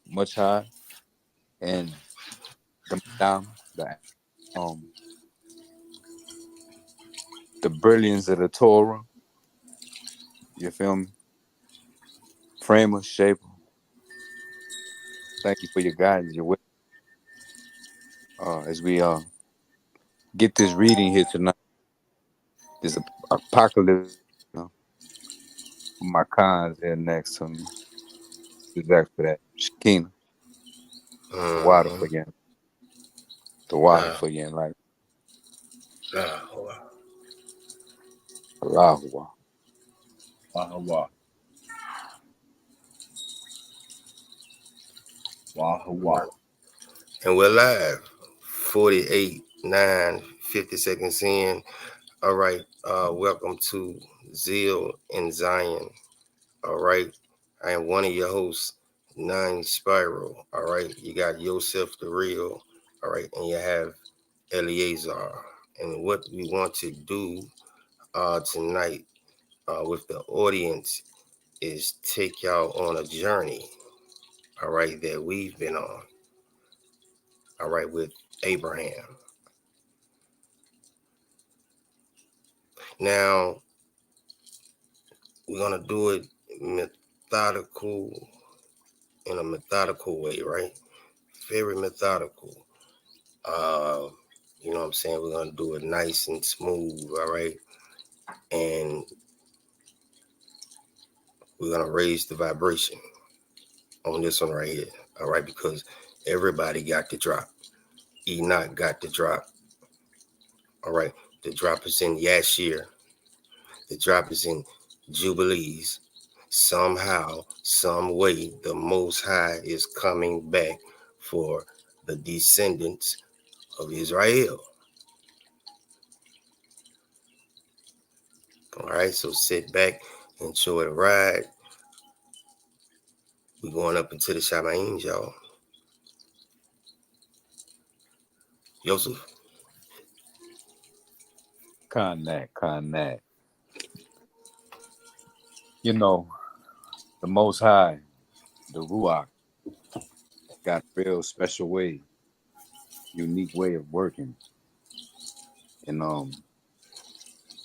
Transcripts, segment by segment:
much high, and the Madam, um the brilliance of the Torah. You feel me? Framer, shaper. Thank you for your guidance, your way. As we get this reading here tonight, this apocalypse. You know, my cons here next to me. Exactly for that. Shekina, the water Uh, for you, the water uh, for you, like uh, Allahu. Wahawah. Wahawah. right. And we're live. 48, 9, 50 seconds in. All right. Welcome to Zeal and Zion. All right. I am one of your hosts, Nine Spiral. All right. You got Yosef the Real. All right. And you have Eleazar. And what we want to do tonight with the audience is take y'all on a journey. All right. That we've been on. All right. With Abraham. Now, we're going to do it methodical, in a methodical way, right? Very methodical. Uh, you know what I'm saying? We're going to do it nice and smooth, all right? And we're going to raise the vibration on this one right here, all right? Because everybody got the drop. Enoch got the drop, all right? The drop is in Yashir. The drop is in Jubilees. Somehow, some way, the Most High is coming back for the descendants of Israel. All right, so sit back, enjoy the ride. We're going up into the Shamayim, y'all. Joseph. Con that. You know, the Most High, the Ruach, got a real special way, unique way of working, and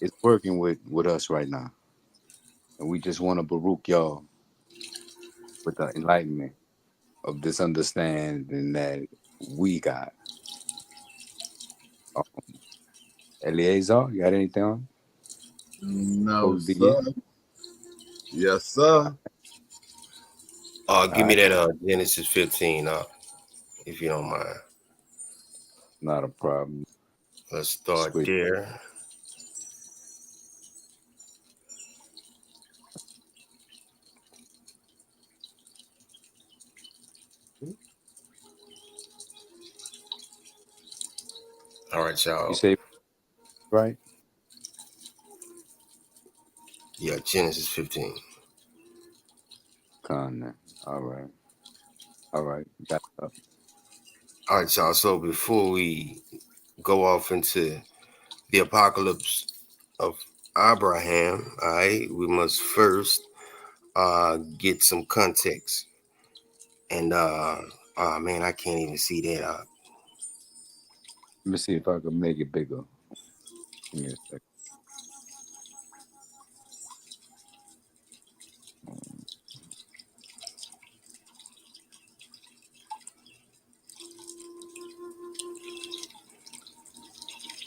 it's working with us right now. And we just want to baruch y'all with the enlightenment of this understanding that we got. Um, Eleazar, you got anything on before No, we begin? sir. Yes, sir. All Give me right, that Genesis 15, if you don't mind. not a problem. Let's start Sweet. there. All right, You y'all. say right? Yeah, Genesis 15. Con. All right. All right. Got it up. All right, y'all. So before we go off into the apocalypse of Abraham, all right, we must first get some context. And oh man, I can't even see that. Let me see if I can make it bigger. Give me a second.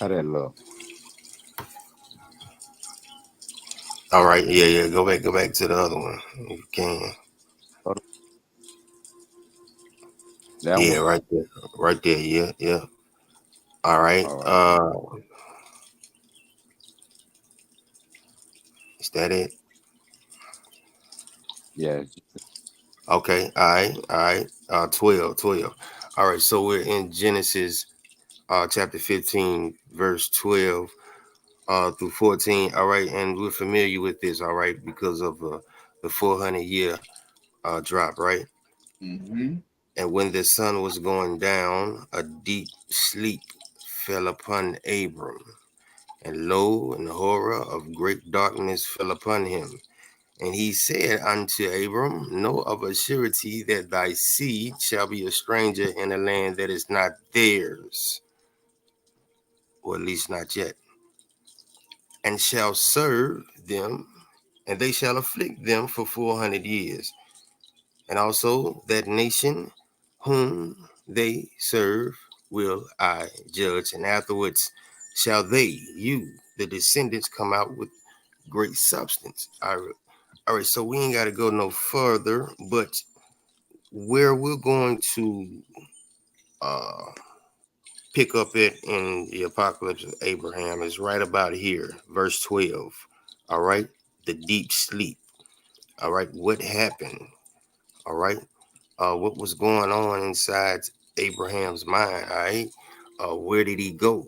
How that look? All right, yeah. Go back to the other one if you can. Hold on. That Yeah, one? right there, right there. Yeah. All right. All right. Is that it? Yeah. Okay. All right. 12. All right. So we're in Genesis, chapter 15, verse 12, through 14. All right, and we're familiar with this. All right, because of the 400-year drop. Right. Mm-hmm. And when the sun was going down, a deep sleep fell upon Abram. And lo, and horror of great darkness fell upon him. And he said unto Abram, know of a surety that thy seed shall be a stranger in a land that is not theirs, or at least not yet, and shall serve them, and they shall afflict them for 400 years. And also that nation whom they serve will I judge, and afterwards shall they, you, the descendants, come out with great substance. All right, so we ain't got to go no further, but where we're going to uh, pick up it in the apocalypse of Abraham is right about here, verse 12. All right, the deep sleep. All right, what happened? All right, what was going on inside Abraham's mind? All right, where did he go?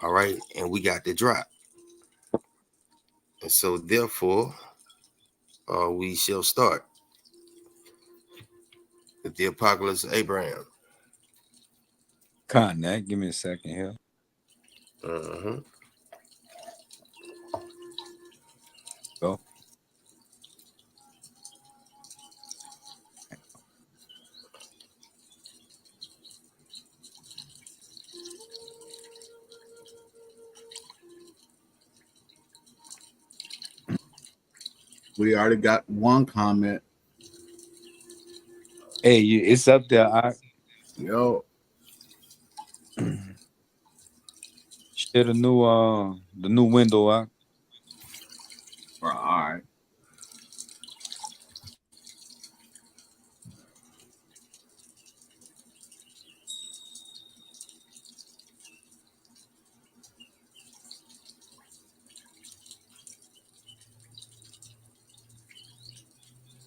All right, and we got the drop. And so, therefore, we shall start with the apocalypse of Abraham. Connect. Give me a second here. Uh-huh. Go. We already got one comment. Hey, it's up there. Yo, Share the new window. all right.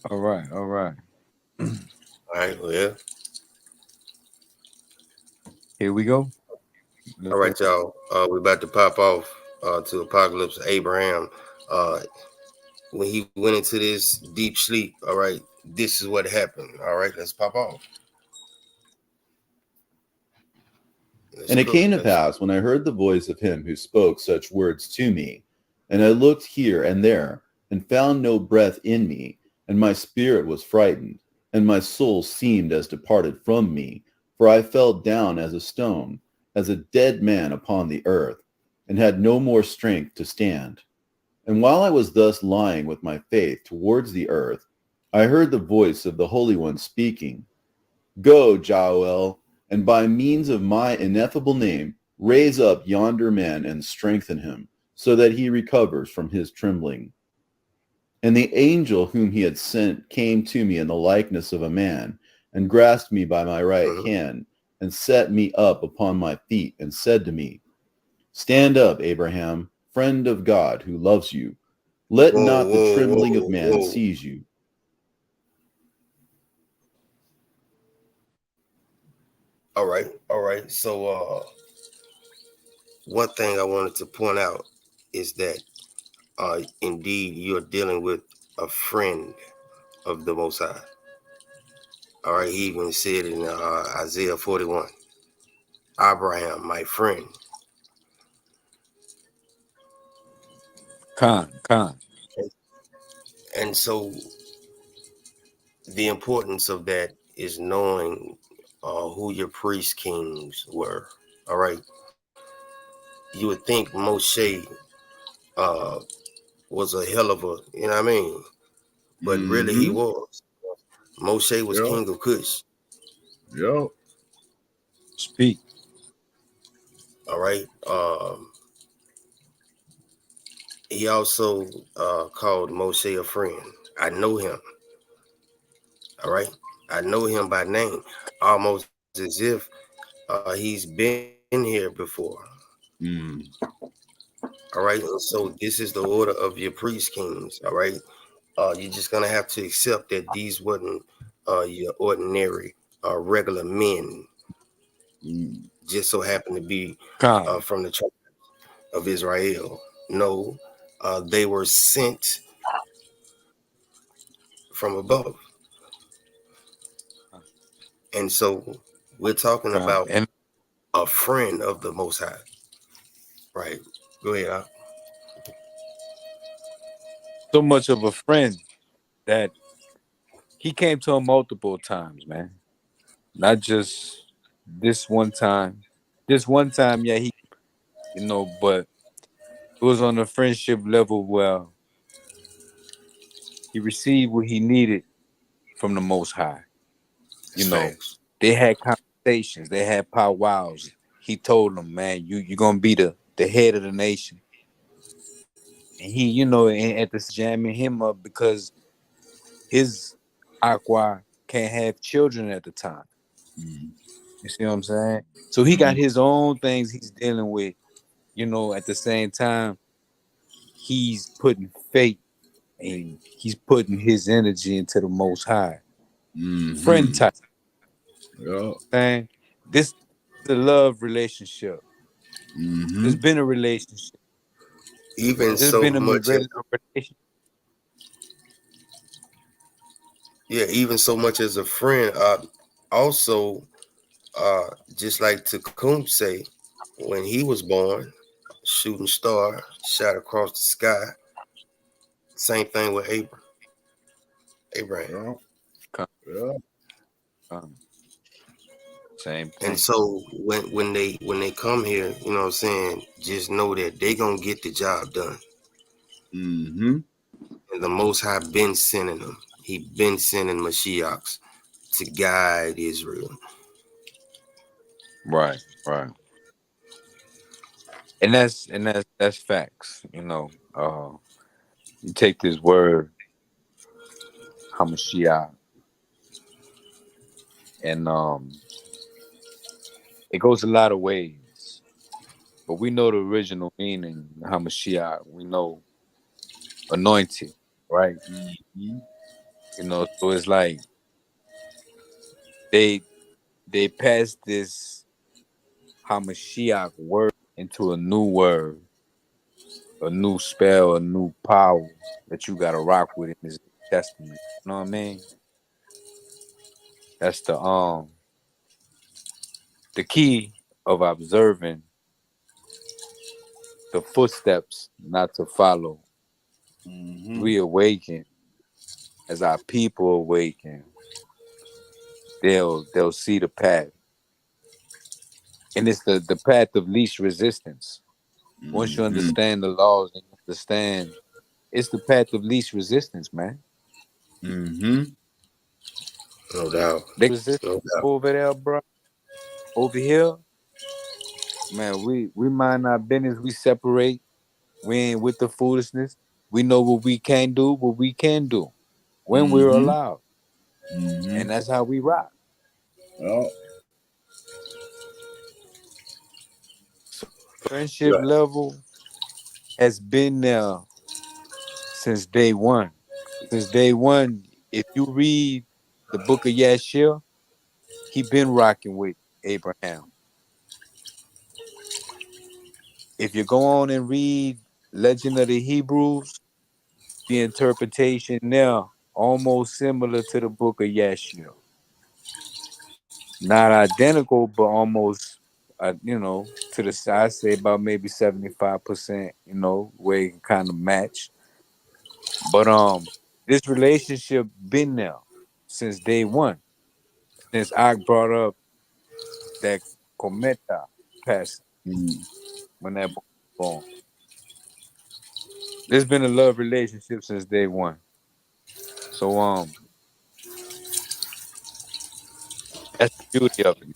All right, all right. All right, well, Here we go. all right, y'all. We're about to pop off to Apocalypse of Abraham. Uh, when he went into this deep sleep, all right, this is what happened. All right, let's pop off. Let's And it cook. came to Let's pass, when I heard the voice of him who spoke such words to me, and I looked here and there, and found no breath in me, and my spirit was frightened, and my soul seemed as departed from me, for I fell down as a stone, as a dead man upon the earth, and had no more strength to stand. And while I was thus lying with my face towards the earth, I heard the voice of the Holy One speaking, Go, Jael, and by means of my ineffable name, raise up yonder man and strengthen him, so that he recovers from his trembling. And the angel whom he had sent came to me in the likeness of a man, and grasped me by my right mhm. hand, and set me up upon my feet, and said to me, Stand up, Abraham, friend of God who loves you. Let Whoa, not the whoa, trembling of whoa, man whoa. seize you. All right, all right. So, one thing I wanted to point out is that indeed you're dealing with a friend of the Most High. All right, he even said in Isaiah 41, Abraham, my friend. Con. And so the importance of that is knowing who your priest kings were. All right, you would think Moshe uh, was a hell of a, you know what I mean? But really, he Mm-hmm. was. Moshe was Yo, king of Cush. yo. Speak. All right. He also called Moshe a friend. I know him. All right. I know him by name, almost as if he's been here before. Mm. All right. And so this is the order of your priest kings. All right. You're just gonna have to accept that these wasn't your ordinary, regular men. Mm. Just so happen to be Con. from the tribe of Israel. No, they were sent from above, and so we're talking Con. about a friend of the Most High. Right. Go ahead. so much of a friend that he came to him multiple times, man. Not just this one time. This one time, yeah, but it was on a friendship level where he received what he needed from the Most High. You That's know, facts. they had conversations, they had powwows. He told them, man, you're gonna be the head of the nation. And he, and at the jamming him up because his Aqua can't have children at the time. Mm. You see what I'm saying? So he got Mm. his own things he's dealing with. At the same time, he's putting faith and he's putting his energy into the Most High. Friend Mm-hmm. type Yeah. thing. This is a love relationship. Mm-hmm. There's been a relationship. Even There's so been a much as relationship. yeah, even so much as a friend. Also, just like Tacum say, when he was born, shooting star shot across the sky. Same thing with Abraham. Yeah. Come, Yeah. come. Same And thing. so when they come here, you know what I'm saying, just know that they gonna get the job done. Mm-hmm. And the Most High been sending them. He been sending Mashiachs to guide Israel. Right, right. And that's facts. You take this word Hamashiach, and it goes a lot of ways. But we know the original meaning, Hamashiach. We know anointed, right? Mm-hmm. So it's like they they passed this Hamashiach word into a new word, a new spell, a new power that you got to rock with in this testament. You know what I mean? That's the key of observing the footsteps not to follow. Mm-hmm. We awaken as our people awaken. They'll see the path, and it's the path of least resistance. Once you Mm-hmm. understand the laws and you understand, it's the path of least resistance, man. Mm-hmm. No doubt. They resist No doubt. over there, bro. Over here, man, we mind our business. We separate. We ain't with the foolishness. We know what we can do, what we can do when we're Mm-hmm. allowed, Mm-hmm. and that's how we rock. Yeah. So friendship Right. level has been there since day one. Since day one, if you read the book of Yashir, he been rocking with Abraham. If you go on and read Legend of the Hebrews, the interpretation now almost similar to the book of Yashir. Not identical, but almost, to the side. I say about maybe 75%. Where it can kind of match. But this relationship been there since day one. Since I brought up that Cometa passing Mm. when that boy was born. There's been a love relationship since day one. So that's the beauty of it, man.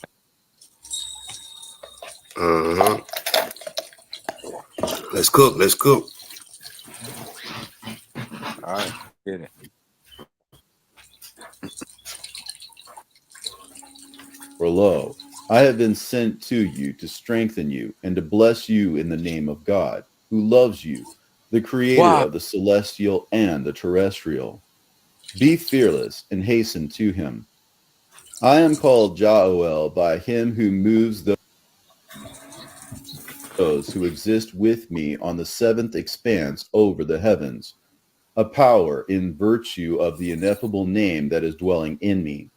Hmm. Let's cook. Let's cook. All right, get it. For lo, I have been sent to you to strengthen you and to bless you in the name of God, who loves you, the creator Wow. of the celestial and the terrestrial. Be fearless and hasten to him. I am called Jaoel by him who moves those who exist with me on the seventh expanse over the heavens, a power in virtue of the ineffable name that is dwelling in me.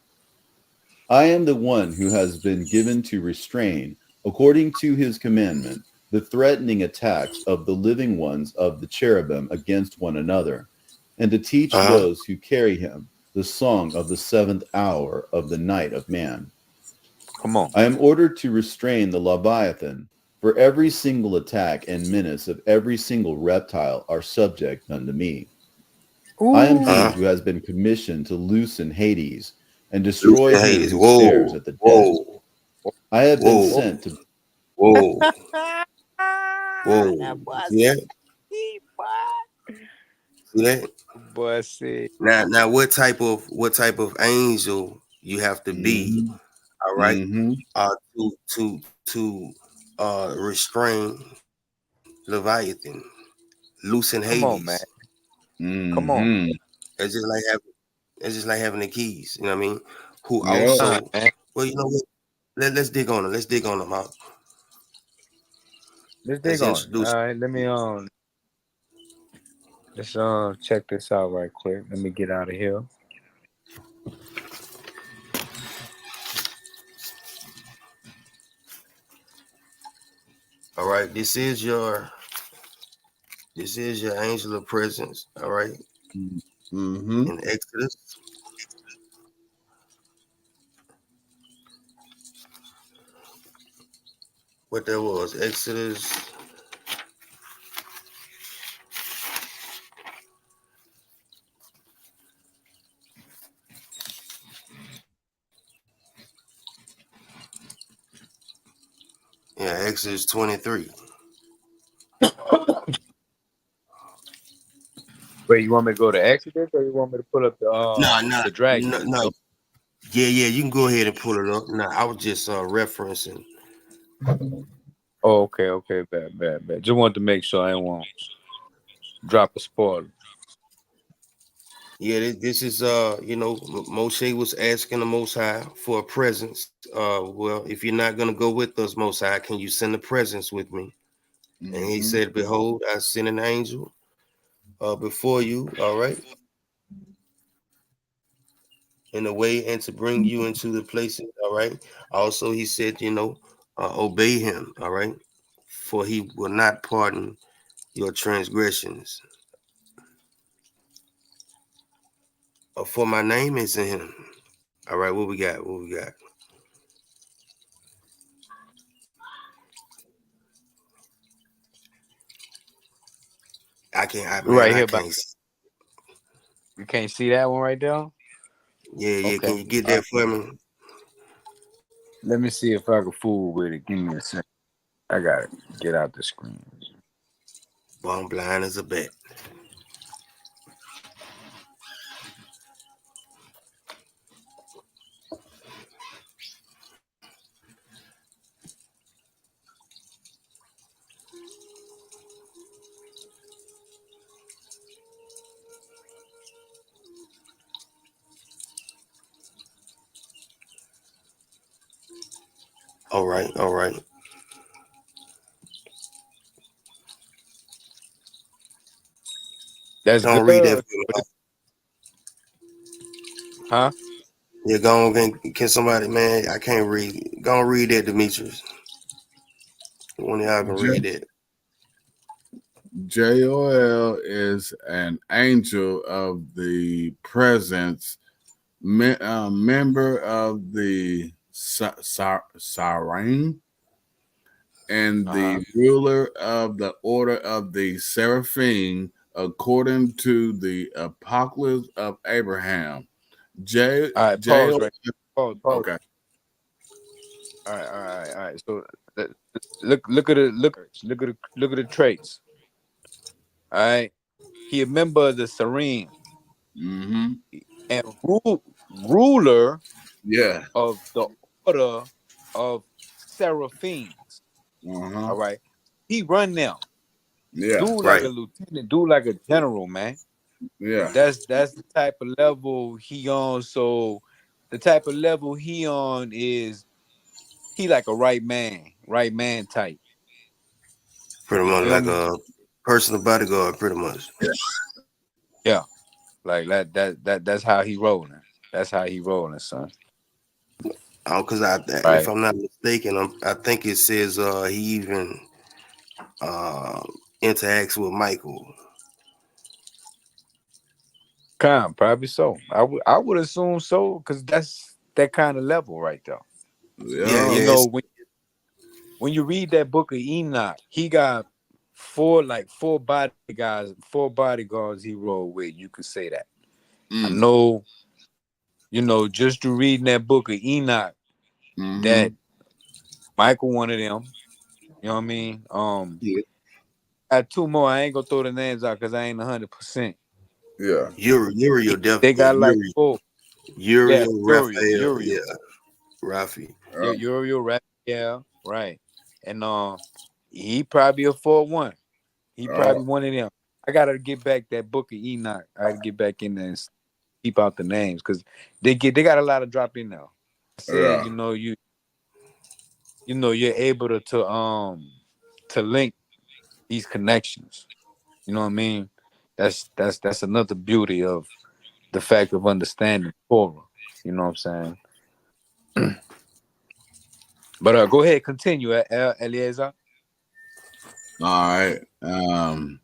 I am the one who has been given to restrain, according to his commandment, the threatening attacks of the living ones of the cherubim against one another, and to teach Uh-huh. those who carry him the song of the seventh hour of the night of man. Come on. I am ordered to restrain the Leviathan, for every single attack and menace of every single reptile are subject unto me. I am he Ooh. Uh-huh. who has been commissioned to loosen Hades and destroy Lucian him Hayes. who stares Whoa, at the dead. whoa, I have been whoa, sent to whoa, That whoa. boy See that? see, boy. See that? Boy said, Now, what type of angel you have to be, Mm-hmm. all right, Mm-hmm. to restrain Leviathan, loosen come Hades. on, man. Come on. Mm-hmm. It's just like having the keys. You know what I mean? Who Yep. Huh, also, man. well, you know what? Let's dig on it. Let's dig on them. Huh? Let's dig Let's on it. introduce. All right, let's check this out right quick. Let me get out of here. All right, this is your angel of presence. All right, Mm-hmm. in Exodus. What that was? Exodus. Yeah, Exodus 23. Wait, you want me to go to Exodus or you want me to pull up No, no, the dragon? no, no. Yeah. You can go ahead and pull it up. No, I was just referencing. Oh, okay, bad. Just wanted to make sure I didn't want drop a spoiler. Yeah, this is Moshe was asking the Most High for a presence. Well, if you're not gonna go with us, Most High, can you send a presence with me? And he Mm-hmm. said, "Behold, I send an angel before you. All right, in the way, and to bring you into the places. All right." Also, he said, obey him. All right, for he will not pardon your transgressions. For my name is in him. All right, what we got? What we got? I can't. Man, Right I here, by can't. you can't see that one right there. Yeah. Can Okay, you get that for me? let me see if I can fool with it. Give me a second. I gotta get out the screen. Well, I'm blind as a bat. All right, all right. That's Go and read that good. for me. Huh? Yeah, go on. Can somebody, man? I can't read. Go and read that, Demetrius. One of y'all can read J- that. JOL is an angel of the presence, member of the Sarim, and Uh-huh. the ruler of the order of the Seraphim, according to the Apocalypse of Abraham. J All right, J pause O. right. Pause. Okay. All right. So uh, look at the traits. All right. He a member of the Serene Mm-hmm. and ruler Yeah. of the order of Seraphims. Uh-huh. All right. He run them. Yeah. Do like Right. a lieutenant, do like a general, man. Yeah. That's the type of level he on. So the type of level he on is he like a right man type. Pretty You much feel like me? a personal bodyguard. Pretty much. Yeah. Like that's how he rolling. That's how he rolling, son. Oh, because if Right. I'm not mistaken, I think it says he even uh interacts with Michael. Probably so. I would assume so, because that's that kind of level right there. Yeah, Yeah. You yeah. know, when you read that book of Enoch, he got four bodyguards he rode with. You could say that. I Mm. know, just to reading that book of Enoch, Mm-hmm. that Michael one of them. You know what I mean? Yeah. I got two more. I ain't gonna throw the names out because I ain't 100%. Yeah. Uriel, They definitely. got like four. Yeah, Uriel, Raphael, Uriel. yeah, Rafi. Yeah, Uriel, right? Yeah, right. And he probably a 4-1. He Oh, probably one of them. I gotta get back that book of Enoch. I gotta get back in there and keep out the names, because they got a lot of drop in now. Said, yeah. you're able to link these connections. You know what I mean? That's another beauty of the fact of understanding Torah. You know what I'm saying? But go ahead, continue, Eliezer. All right.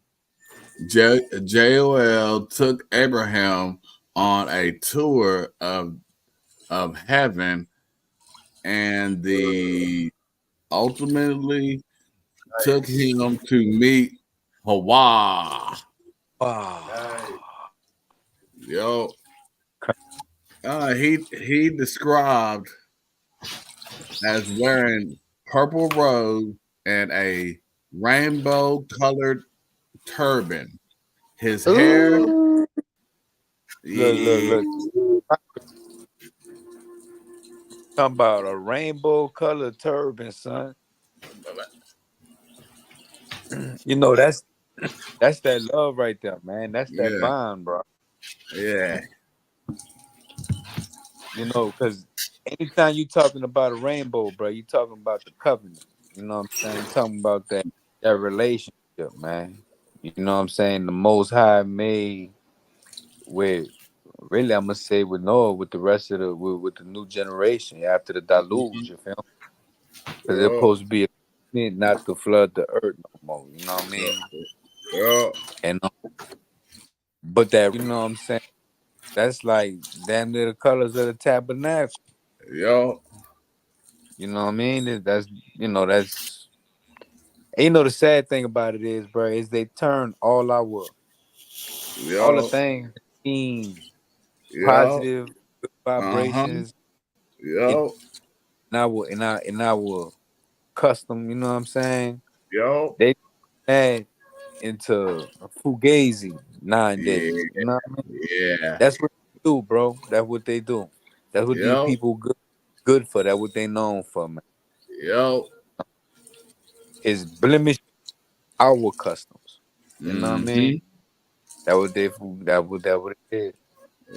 Joel took Abraham on a tour of heaven, and the ultimately took him to meet Hawa. Wow. Yo, he described as wearing purple robe and a rainbow colored turban. His hair, Ooh. yeah, Look. Talking about a rainbow colored turban, son. That's that love right there, man. That's that yeah, bond, bro. yeah, Because anytime you talking about a rainbow, bro, you talking about the covenant. You know what I'm saying? You talking about that relationship, man. You know what I'm saying? The Most High made with, really, I'm gonna say, with Noah, with the rest of with the new generation after the deluge. You feel? Because it's yeah, supposed to be a covenant not to flood the earth no more. You know what I mean? yeah, And but that, you know what I'm saying? That's like damn near the colors of the tabernacle. yeah, You know what I mean? That's the sad thing about it is, bro, is they turn all the yeah, things that seem yeah, positive, good uh-huh, vibrations in yeah, our custom. You know what I'm saying? yeah, They add into a fugazi yeah, nowadays. You know what I mean? yeah, That's what they do, bro. That's what they do. That's what these yeah, people good for. That's what they known for, man. yeah, Is blemish our customs. You know what I mm-hmm, mean? That what it is.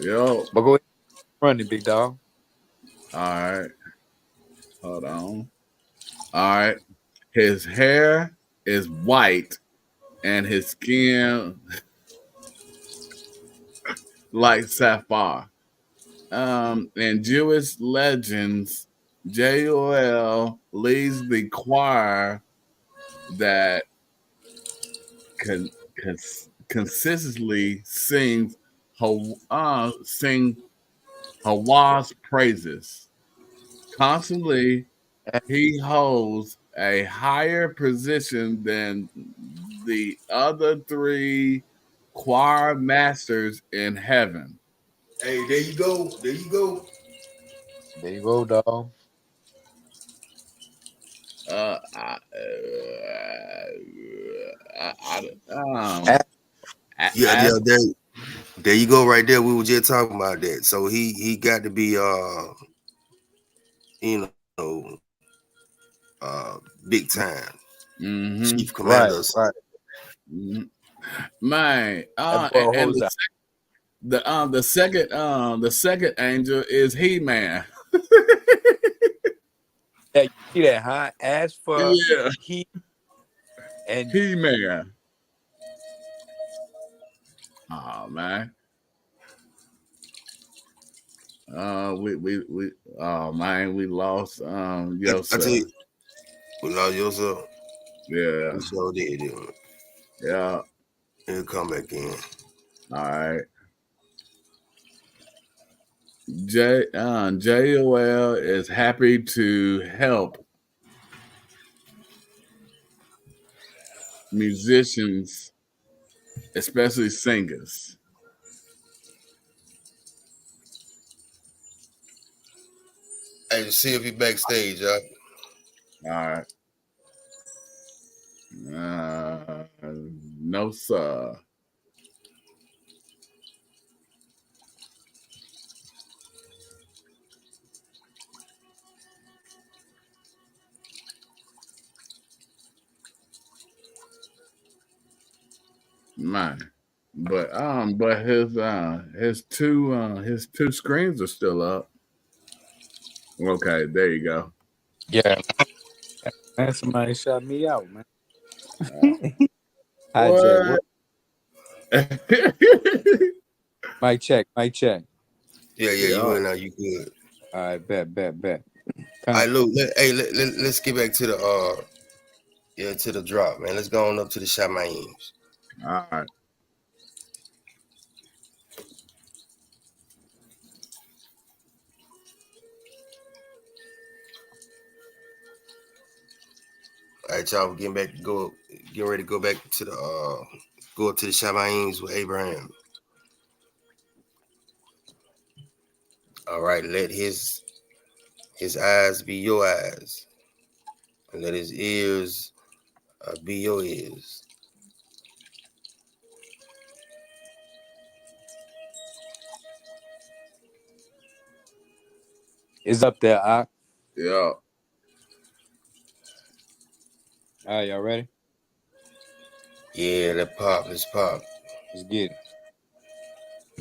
yeah. But go ahead, running, big dog. All right, hold on. All right, his hair is white and his skin like sapphire. In Jewish legends, Joel leads the choir that con- consistently sing Hawa's praises. Constantly, he holds a higher position than the other three choir masters in heaven. Hey, there you go. There you go. There you go, dog. Uh, I, Ah, Yeah, as yeah, there you go right there. We were just talking about that. So he got to be you know, big time chief mm-hmm, commander or right, something. right. mm-hmm. Man, That boy and holds out. the second angel is He Man. Yeah, you see that, huh? As for Yeah, he and He Man. Oh man, we oh man, we lost I tell Yosef. you, we lost yourself. Yeah, We sure did. yeah. He'll come back in. All right. JOL is happy to help musicians, especially singers. Hey, see if he backstage, y'all. All right. No, sir. Man. But his two screens are still up. Okay, there you go. Yeah, man. Somebody shot me out, man. Uh, Hijack. What? what? Mic check. Mic check. Yeah, you Yeah. in now, you good. All right, bet. All Come. right, Luke. Let's get back to the to the drop, man. Let's go on up to the Shamayims. All right. All right, y'all. We're getting ready to go back to the go up to the Shamayims with Abraham. All right, let his eyes be your eyes, and let his ears be your ears. It's up there. All Yeah. right, y'all ready? Yeah, let's pop. Let's get it.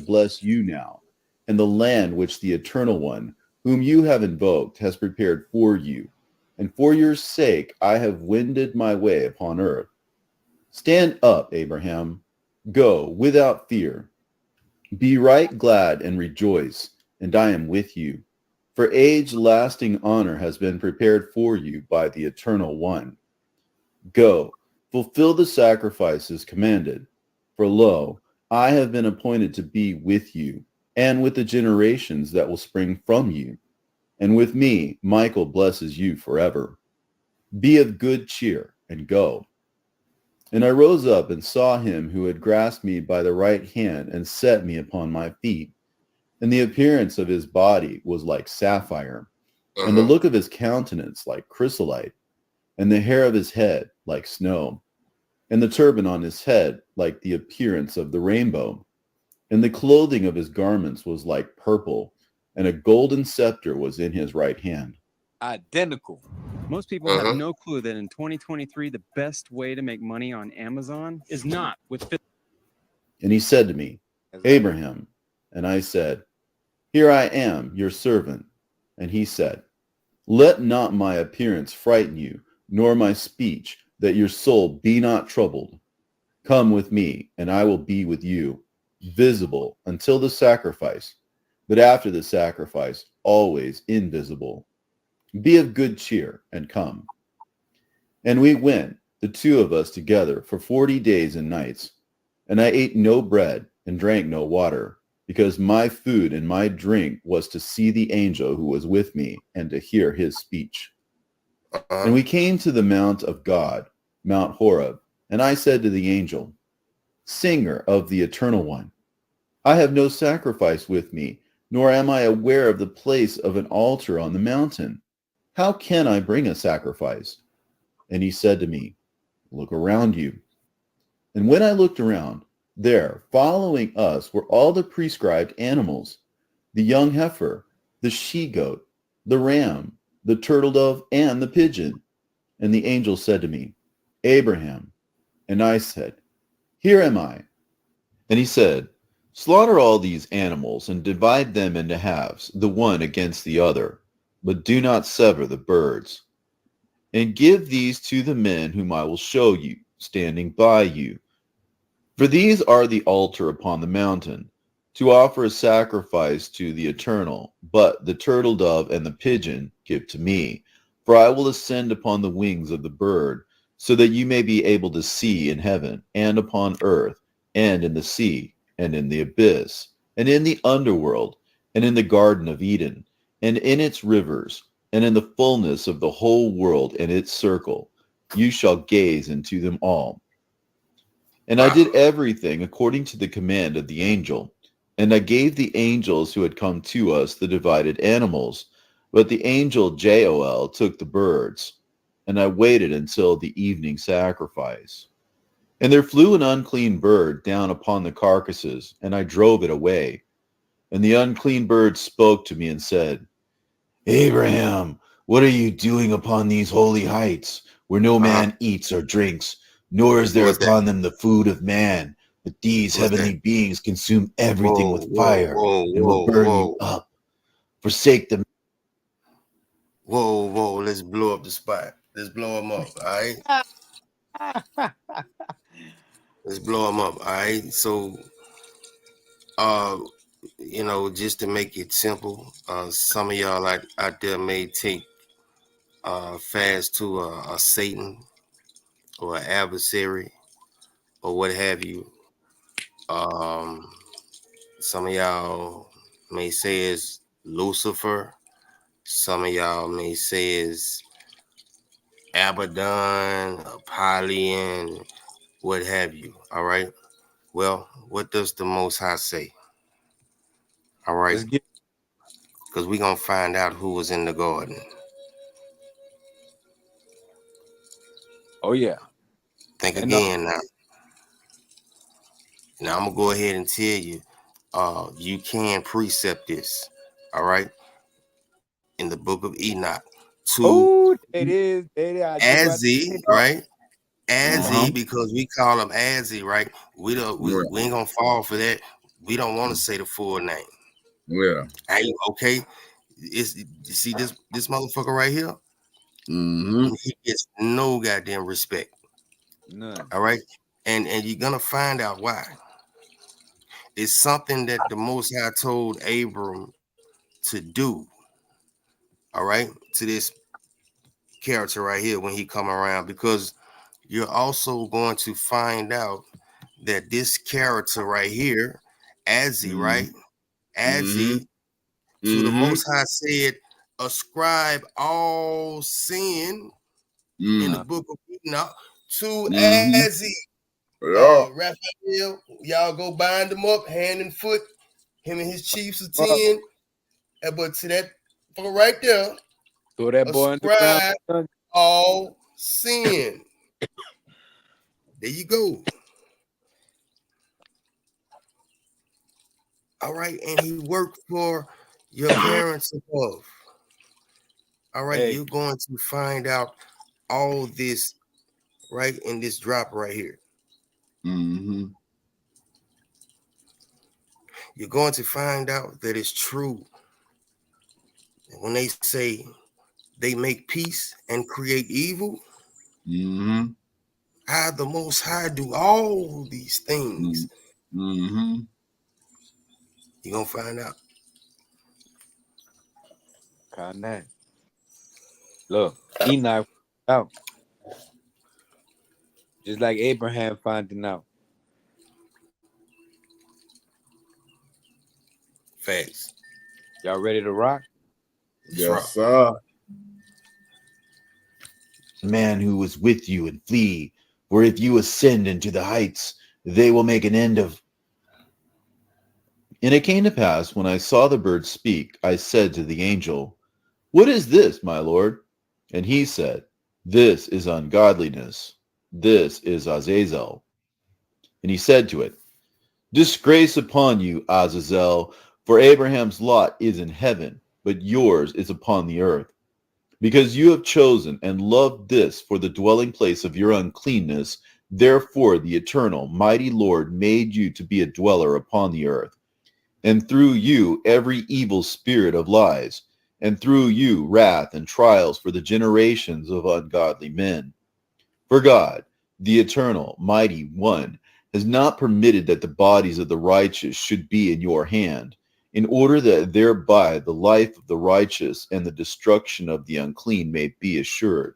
Bless you now, and the land which the Eternal One, whom you have invoked, has prepared for you. And for your sake I have wended my way upon earth. Stand up, Abraham. Go without fear. Be right glad and rejoice, and I am with you. For age-lasting honor has been prepared for you by the Eternal One. Go, fulfill the sacrifices commanded. For lo, I have been appointed to be with you, and with the generations that will spring from you. And with me, Michael blesses you forever. Be of good cheer, and go. And I rose up and saw him who had grasped me by the right hand and set me upon my feet. And the appearance of his body was like sapphire, and the Uh-huh. look of his countenance like chrysolite, and the hair of his head like snow, and the turban on his head like the appearance of the rainbow. And the clothing of his garments was like purple, and a golden scepter was in his right hand. Identical. Most people Uh-huh. have no clue that in 2023, the best way to make money on Amazon is not with And he said to me, Abraham. And I said, Here I am, your servant. And he said, Let not my appearance frighten you, nor my speech, that your soul be not troubled. Come with me, and I will be with you, visible until the sacrifice, but after the sacrifice, always invisible. Be of good cheer, and come. And we went, the two of us together, for 40 days and nights. And I ate no bread and drank no water, because my food and my drink was to see the angel who was with me and to hear his speech. Uh-huh. And we came to the mount of God, Mount Horeb, and I said to the angel, Singer of the Eternal One, I have no sacrifice with me, nor am I aware of the place of an altar on the mountain. How can I bring a sacrifice? And he said to me, Look around you. And when I looked around, there, following us, were all the prescribed animals, the young heifer, the she-goat, the ram, the turtle dove, and the pigeon. And the angel said to me, Abraham. And I said, Here am I. And he said, Slaughter all these animals and divide them into halves, the one against the other, but do not sever the birds. And give these to the men whom I will show you, standing by you. For these are the altar upon the mountain, to offer a sacrifice to the Eternal. But the turtle dove and the pigeon give to me, for I will ascend upon the wings of the bird, so that you may be able to see in heaven, and upon earth, and in the sea, and in the abyss, and in the underworld, and in the Garden of Eden, and in its rivers, and in the fullness of the whole world and its circle. You shall gaze into them all. And I Wow. did everything according to the command of the angel. And I gave the angels who had come to us the divided animals. But the angel Joel took the birds. And I waited until the evening sacrifice. And there flew an unclean bird down upon the carcasses, and I drove it away. And the unclean bird spoke to me and said, Abraham, what are you doing upon these holy heights, where no Uh-huh. man eats or drinks, nor is Who there was that? upon them the food of man? But these Who was that? heavenly beings consume everything Whoa, with whoa, fire whoa, and will whoa, burn you whoa, up. Forsake them. whoa. Let's blow up the spot. Let's blow them up. All right. Let's blow them up. All right. So, uh, just to make it simple, some of y'all out there may take fast to a Satan or an adversary or what have you. Um, some of y'all may say it's Lucifer. Some of y'all may say it's Abaddon, Apollyon, what have you. All right. Well, what does the Most High say? All right. Let's get. Because we're going to find out who was in the garden. Oh yeah. Think And again now. Now, I'm going to go ahead and tell you, you can precept this. All right. In the book of Enoch. To oh, it is. It is. I just about to Azzy, say that. right? Uh-huh. Azzy, because we call him Azzy, right? Yeah. We ain't gonna fall for that. We don't want to say the full name. Yeah. Hey, okay. It's you see this motherfucker right here? Mm-hmm. He gets no goddamn respect. None. All right. And you're gonna find out why. It's something that the Most High told Abram to do. All right, to this character right here when he come around, because you're also going to find out that this character right here, Azzy, right? Mm-hmm. Azzy, to the Mm-hmm. Most High said, ascribe all sin in the Mm-hmm. book of Enoch to Mm-hmm. Azzy. Yeah. Raphael, y'all go bind him up hand and foot, him and his chiefs of Fuck. 10. But to that fucker right there, Throw that boy in the ground. ascribe all sin. There you go. All right, and he worked for your parents above. All right, Hey, you're going to find out all this right in this drop right here. Mm-hmm. You're going to find out that it's true. When they say they make peace and create evil, Mm-hmm. I, the Most High, do all these things. Mm-hmm. You're going to find out. Kanye. Look, Enoch out just like Abraham finding out. Facts. Y'all ready to rock? It's Yes, rough. sir. Man who is with you and flee. For if you ascend into the heights, they will make an end of. And it came to pass, when I saw the bird speak, I said to the angel, What is this, my lord? And he said, This is ungodliness. This is Azazel. And he said to it, Disgrace upon you, Azazel, for Abraham's lot is in heaven, but yours is upon the earth. Because you have chosen and loved this for the dwelling place of your uncleanness, therefore the eternal, mighty Lord made you to be a dweller upon the earth. And through you every evil spirit of lies, and through you wrath and trials for the generations of ungodly men. For God, the eternal, mighty one, has not permitted that the bodies of the righteous should be in your hand, in order that thereby the life of the righteous and the destruction of the unclean may be assured.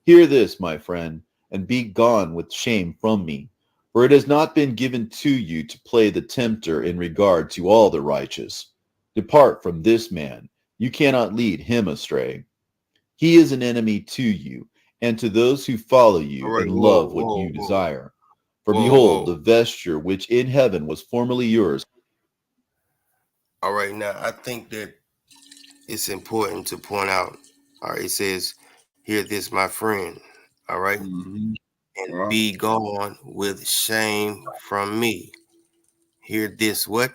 Hear this, my friend, and be gone with shame from me, for it has not been given to you to play the tempter in regard to all the righteous. Depart from this man. You cannot lead him astray. He is an enemy to you and to those who follow All you right, and whoa, love what whoa, you whoa, desire. For whoa, behold, the whoa. vesture which in heaven was formerly yours. All right, now I think that it's important to point out. All right, it says, "Hear this, my friend." All right, Mm-hmm. and Well, be gone with shame from me. Hear this, what,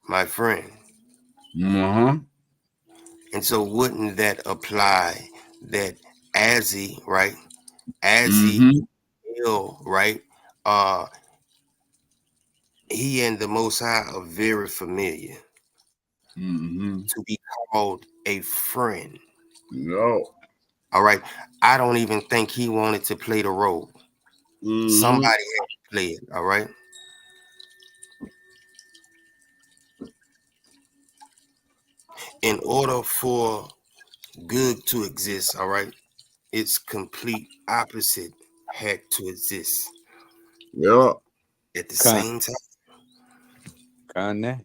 my friend? uh-huh. And so, wouldn't that apply that Azzy, right? Azzy, Mm-hmm. right? Uh, he and the Most High are very familiar Mm-hmm. to be called a friend. Yo. All right. I don't even think he wanted to play the role. Mm-hmm. Somebody had to play it. All right. In order for good to exist, all right, its complete opposite had to exist Yo. at the Con, same time. that.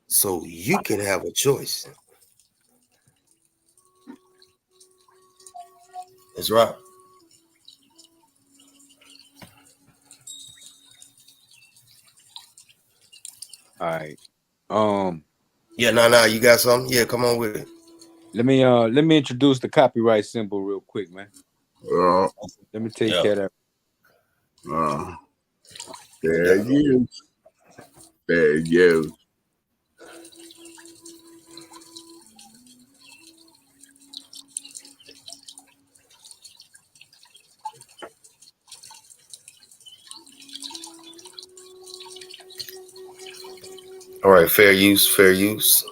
So you can have a choice. That's right. All right. Um, Yeah, no, you got something? Yeah, come on with it. let me introduce the copyright symbol real quick, man. Yo. Let me take Yeah, care of that. Uh, no there doubt. you. There you. All right, fair use, fair use.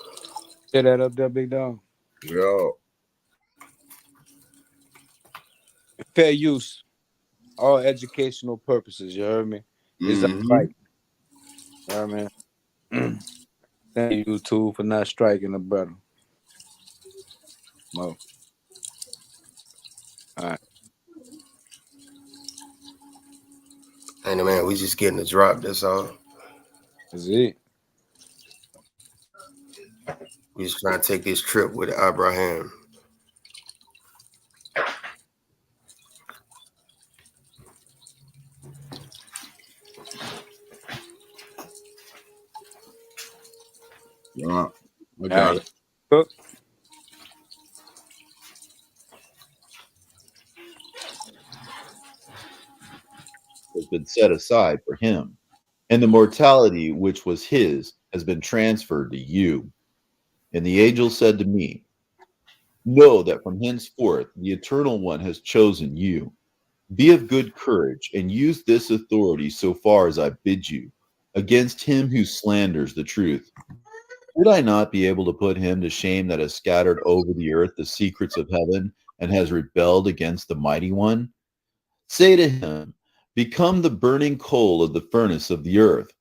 Set that up there, big dog. Yo. Fair use, all educational purposes. You heard me? Is that Mm-hmm. right? You heard me? Thank you, YouTube, for not striking the brother. Mo. All right. And man, we just getting the drop. That's all. That's it. We just trying to take this trip with Abraham. Yeah. I All got right. it. Cook. Has been set aside for him, and the mortality which was his has been transferred to you. And the angel said to me, know that from henceforth the Eternal One has chosen you. Be of good courage and use this authority so far as I bid you against him who slanders the truth. Would I not be able to put him to shame that has scattered over the earth the secrets of heaven and has rebelled against the mighty one? Say to him, become the burning coal of the furnace of the earth.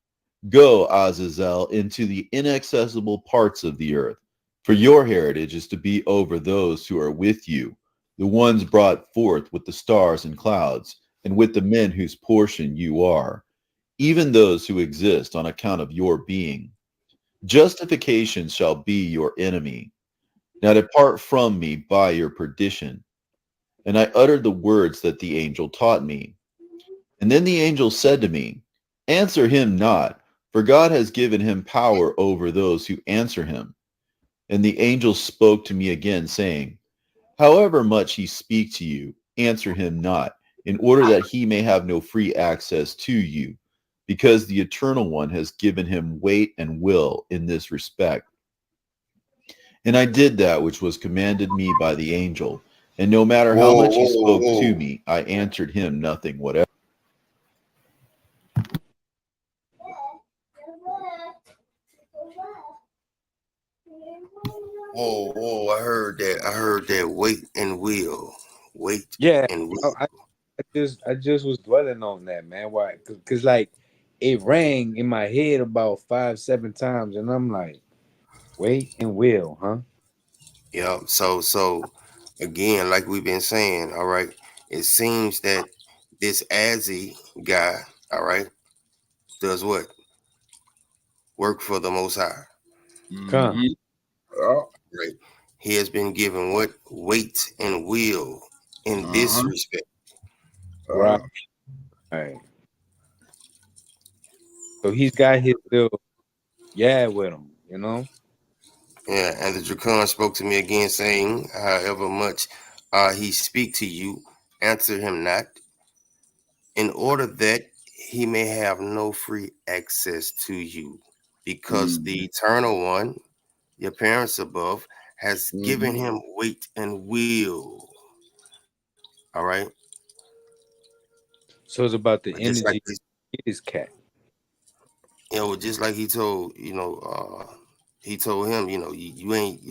Go, Azazel, into the inaccessible parts of the earth, for your heritage is to be over those who are with you, the ones brought forth with the stars and clouds, and with the men whose portion you are, even those who exist on account of your being. Justification shall be your enemy. Now depart from me by your perdition. And I uttered the words that the angel taught me. And then the angel said to me, answer him not, for God has given him power over those who answer him. And the angel spoke to me again, saying, however much he speak to you, answer him not, in order that he may have no free access to you, because the Eternal One has given him weight and will in this respect. And I did that which was commanded me by the angel, and no matter how Whoa, much he whoa, spoke to whoa, me, I answered him nothing whatever. whoa! I heard that. I heard that. Wait and will. Wait Yeah. and will. I just was dwelling on that, man. Why? Cause like it rang in my head about 5, 7 times, and I'm like, wait and will, huh? Yeah. So again, like we've been saying, all right. It seems that this Azzy guy, all right, does what? work for the Most High. Come. Mhm. Oh, Right. He has been given what? Weight and will in this uh-huh. respect. Right. Right. So he's got his little with him, you know? Yeah, and the Dracon spoke to me again, saying, however much he speak to you, answer him not, in order that he may have no free access to you, because the Mhm. Eternal One, your parents above, has given Mhm. him weight and will. All right. So it's about the But just like energy in his cat. just like he told him, you ain't,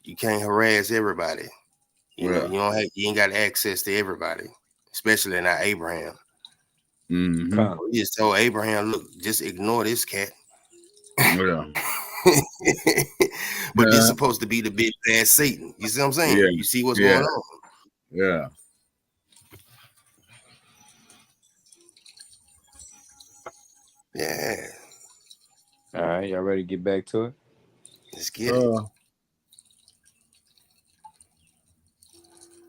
you can't harass everybody. Yeah. You ain't got access to everybody, especially not Abraham. Mhm. Come. He just told Abraham, look, just ignore this cat. Yeah. But this Yeah. supposed to be the big bad Satan. You see what I'm saying? Yeah. You see what's Yeah. going on? Yeah. Yeah, All right, y'all ready to get back to it? let's get it. Uh,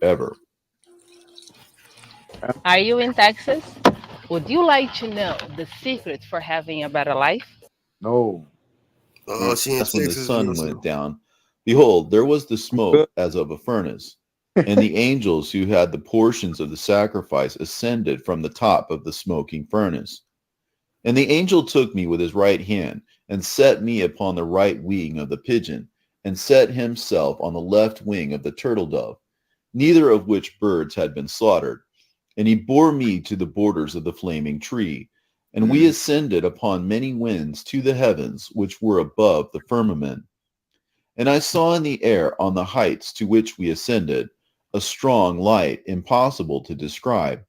Ever. Are you in Texas? Would you like to know the secret for having a better life? No. Oh, she in That's when the Texas. sun went down. Behold, there was the smoke Good. as of a furnace, and the angels who had the portions of the sacrifice ascended from the top of the smoking furnace. And the angel took me with his right hand, and set me upon the right wing of the pigeon, and set himself on the left wing of the turtle dove, neither of which birds had been slaughtered. And he bore me to the borders of the flaming tree, and we mm, ascended upon many winds to the heavens which were above the firmament. And I saw in the air on the heights to which we ascended a strong light impossible to describe,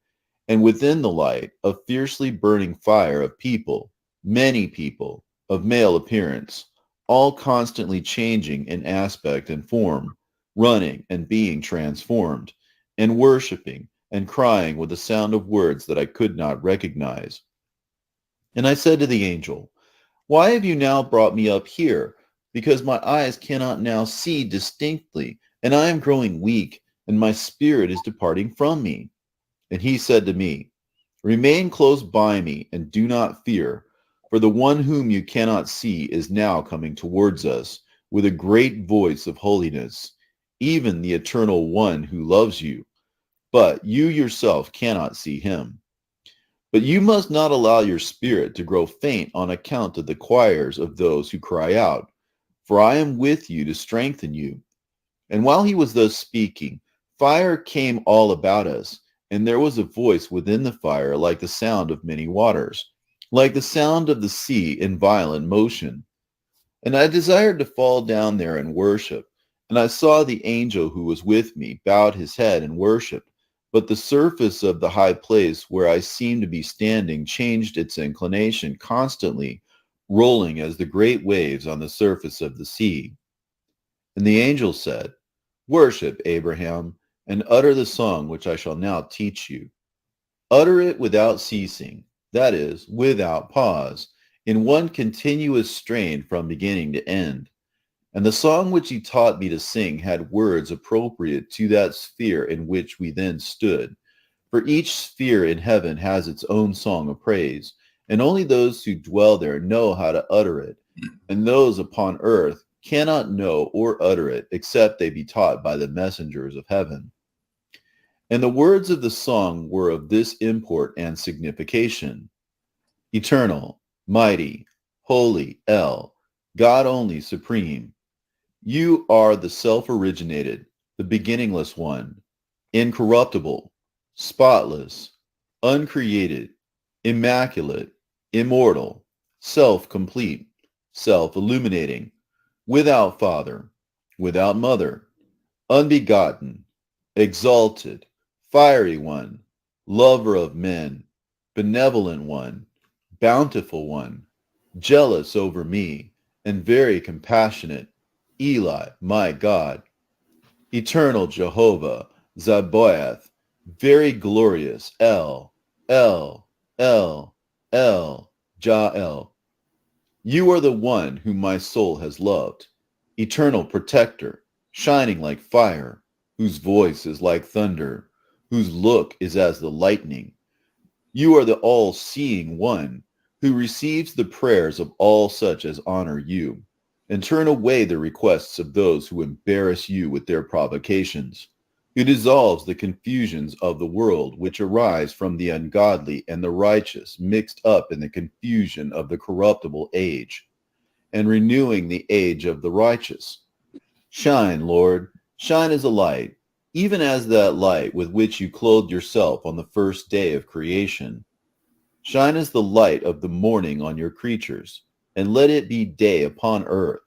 and within the light a fiercely burning fire of people, many people, of male appearance, all constantly changing in aspect and form, running and being transformed, and worshipping and crying with a sound of words that I could not recognize. And I said to the angel, why have you now brought me up here? Because my eyes cannot now see distinctly, and I am growing weak, and my spirit is departing from me. And he said to me, remain close by me, and do not fear, for the one whom you cannot see is now coming towards us with a great voice of holiness, even the eternal one who loves you. But you yourself cannot see him. But you must not allow your spirit to grow faint on account of the choirs of those who cry out, for I am with you to strengthen you. And while he was thus speaking, fire came all about us, and there was a voice within the fire like the sound of many waters, like the sound of the sea in violent motion. And I desired to fall down there and worship. And I saw the angel who was with me bowed his head and worshipped. But the surface of the high place where I seemed to be standing changed its inclination constantly, rolling as the great waves on the surface of the sea. And the angel said, worship, Abraham, and utter the song which I shall now teach you. Utter it without ceasing, that is, without pause, in one continuous strain from beginning to end. And the song which he taught me to sing had words appropriate to that sphere in which we then stood. For each sphere in heaven has its own song of praise, and only those who dwell there know how to utter it, and those upon earth cannot know or utter it except they be taught by the messengers of heaven. And the words of the song were of this import and signification. Eternal, mighty, holy, God only supreme. You are the self-originated, the beginningless one, incorruptible, spotless, uncreated, immaculate, immortal, self-complete, self-illuminating, without father, without mother, unbegotten, exalted, fiery one, lover of men, benevolent one, bountiful one, jealous over me, and very compassionate, Eli, my God, eternal Jehovah, Zaboath, very glorious, El, Jael, You are the one whom my soul has loved, eternal protector, shining like fire, whose voice is like thunder, whose look is as the lightning. You are the all-seeing one who receives the prayers of all such as honor you, and turn away the requests of those who embarrass you with their provocations, who dissolves the confusions of the world which arise from the ungodly and the righteous mixed up in the confusion of the corruptible age, and renewing the age of the righteous. Shine, Lord, shine as a light, even as that light with which you clothed yourself on the first day of creation. Shine as the light of the morning on your creatures, and let it be day upon earth.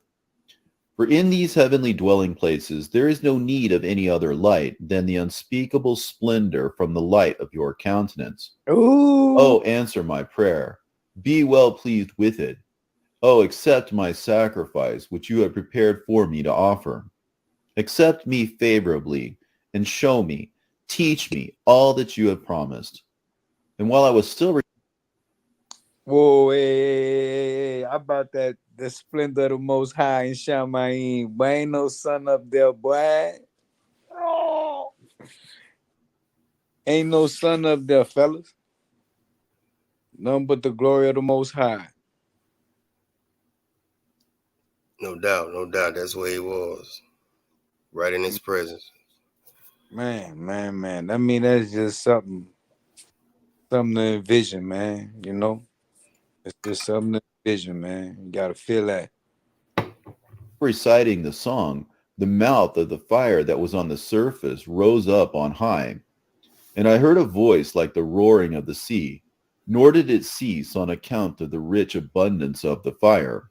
For in these heavenly dwelling places there is no need of any other light than the unspeakable splendor from the light of your countenance. Ooh. Oh, answer my prayer. Be well pleased with it. Oh, accept my sacrifice which you have prepared for me to offer. Accept me favorably, and show me, teach me all that you have promised. And while I was still Whoa, hey, how about that? The splendor of the Most High in Shamayim. But ain't no sun up there, boy. Oh. Ain't no sun up there, fellas. None but the glory of the Most High. No doubt, no doubt. That's where he was, right in his presence. Man. I mean, that's just something to envision, man. You know, it's just something to envision, man. You gotta feel that. reciting the song, the mouth of the fire that was on the surface rose up on high, and I heard a voice like the roaring of the sea, nor did it cease on account of the rich abundance of the fire.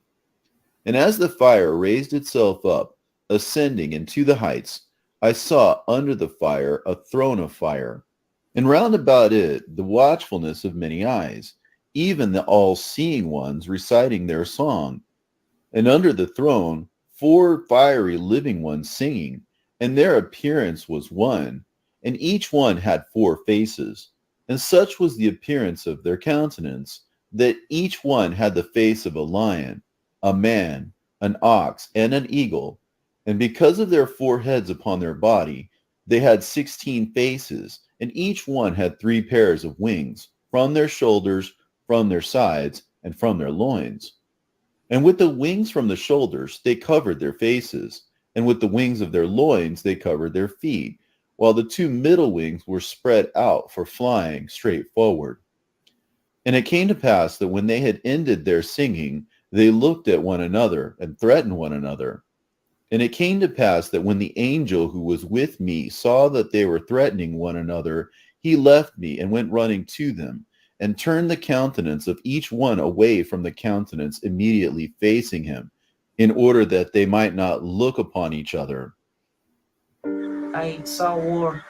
And as the fire raised itself up, ascending into the heights, I saw under the fire a throne of fire, and round about it the watchfulness of many eyes, even the all-seeing ones reciting their song. And under the throne 4 fiery living ones singing, and their appearance was one, and each one had 4 faces. And such was the appearance of their countenance, that each one had the face of a lion, a man, an ox, and an eagle. And because of their 4 heads upon their body, they had 16 faces, and each one had 3 pairs of wings, from their shoulders, from their sides, and from their loins. And with the wings from the shoulders they covered their faces, and with the wings of their loins they covered their feet, while the 2 middle wings were spread out for flying straight forward. And it came to pass that when they had ended their singing, they looked at one another and threatened one another. And it came to pass that when the angel who was with me saw that they were threatening one another, he left me and went running to them, and turned the countenance of each one away from the countenance immediately facing him, in order that they might not look upon each other. I saw war.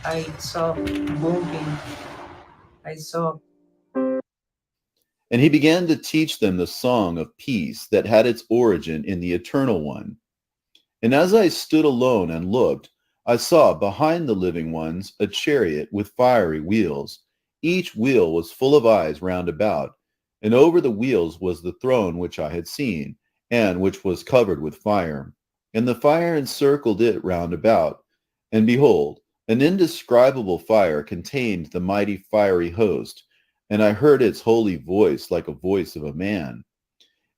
I saw bombing. I saw. And he began to teach them the song of peace that had its origin in the Eternal One. And as I stood alone and looked, I saw behind the living ones a chariot with fiery wheels. Each wheel was full of eyes round about, and over the wheels was the throne which I had seen, and which was covered with fire. And the fire encircled it round about. And behold, an indescribable fire contained the mighty fiery host, and I heard its holy voice like a voice of a man.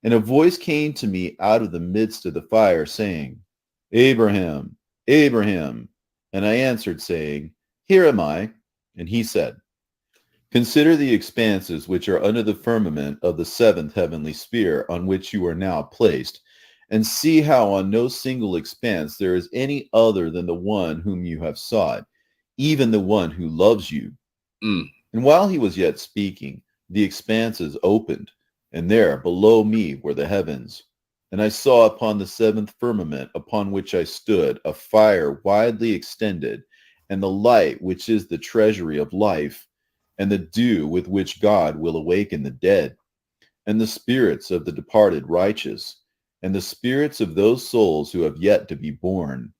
And a voice came to me out of the midst of the fire, saying, Abraham, Abraham. And I answered, saying, Here am I. And he said, Consider the expanses which are under the firmament of the 7th heavenly sphere on which you are now placed, and see how on no single expanse there is any other than the one whom you have sought, even the one who loves you. And while he was yet speaking, the expanses opened, and there below me were the heavens. And I saw upon the 7th firmament upon which I stood a fire widely extended, and the light which is the treasury of life, and the dew with which God will awaken the dead, and the spirits of the departed righteous, and the spirits of those souls who have yet to be born,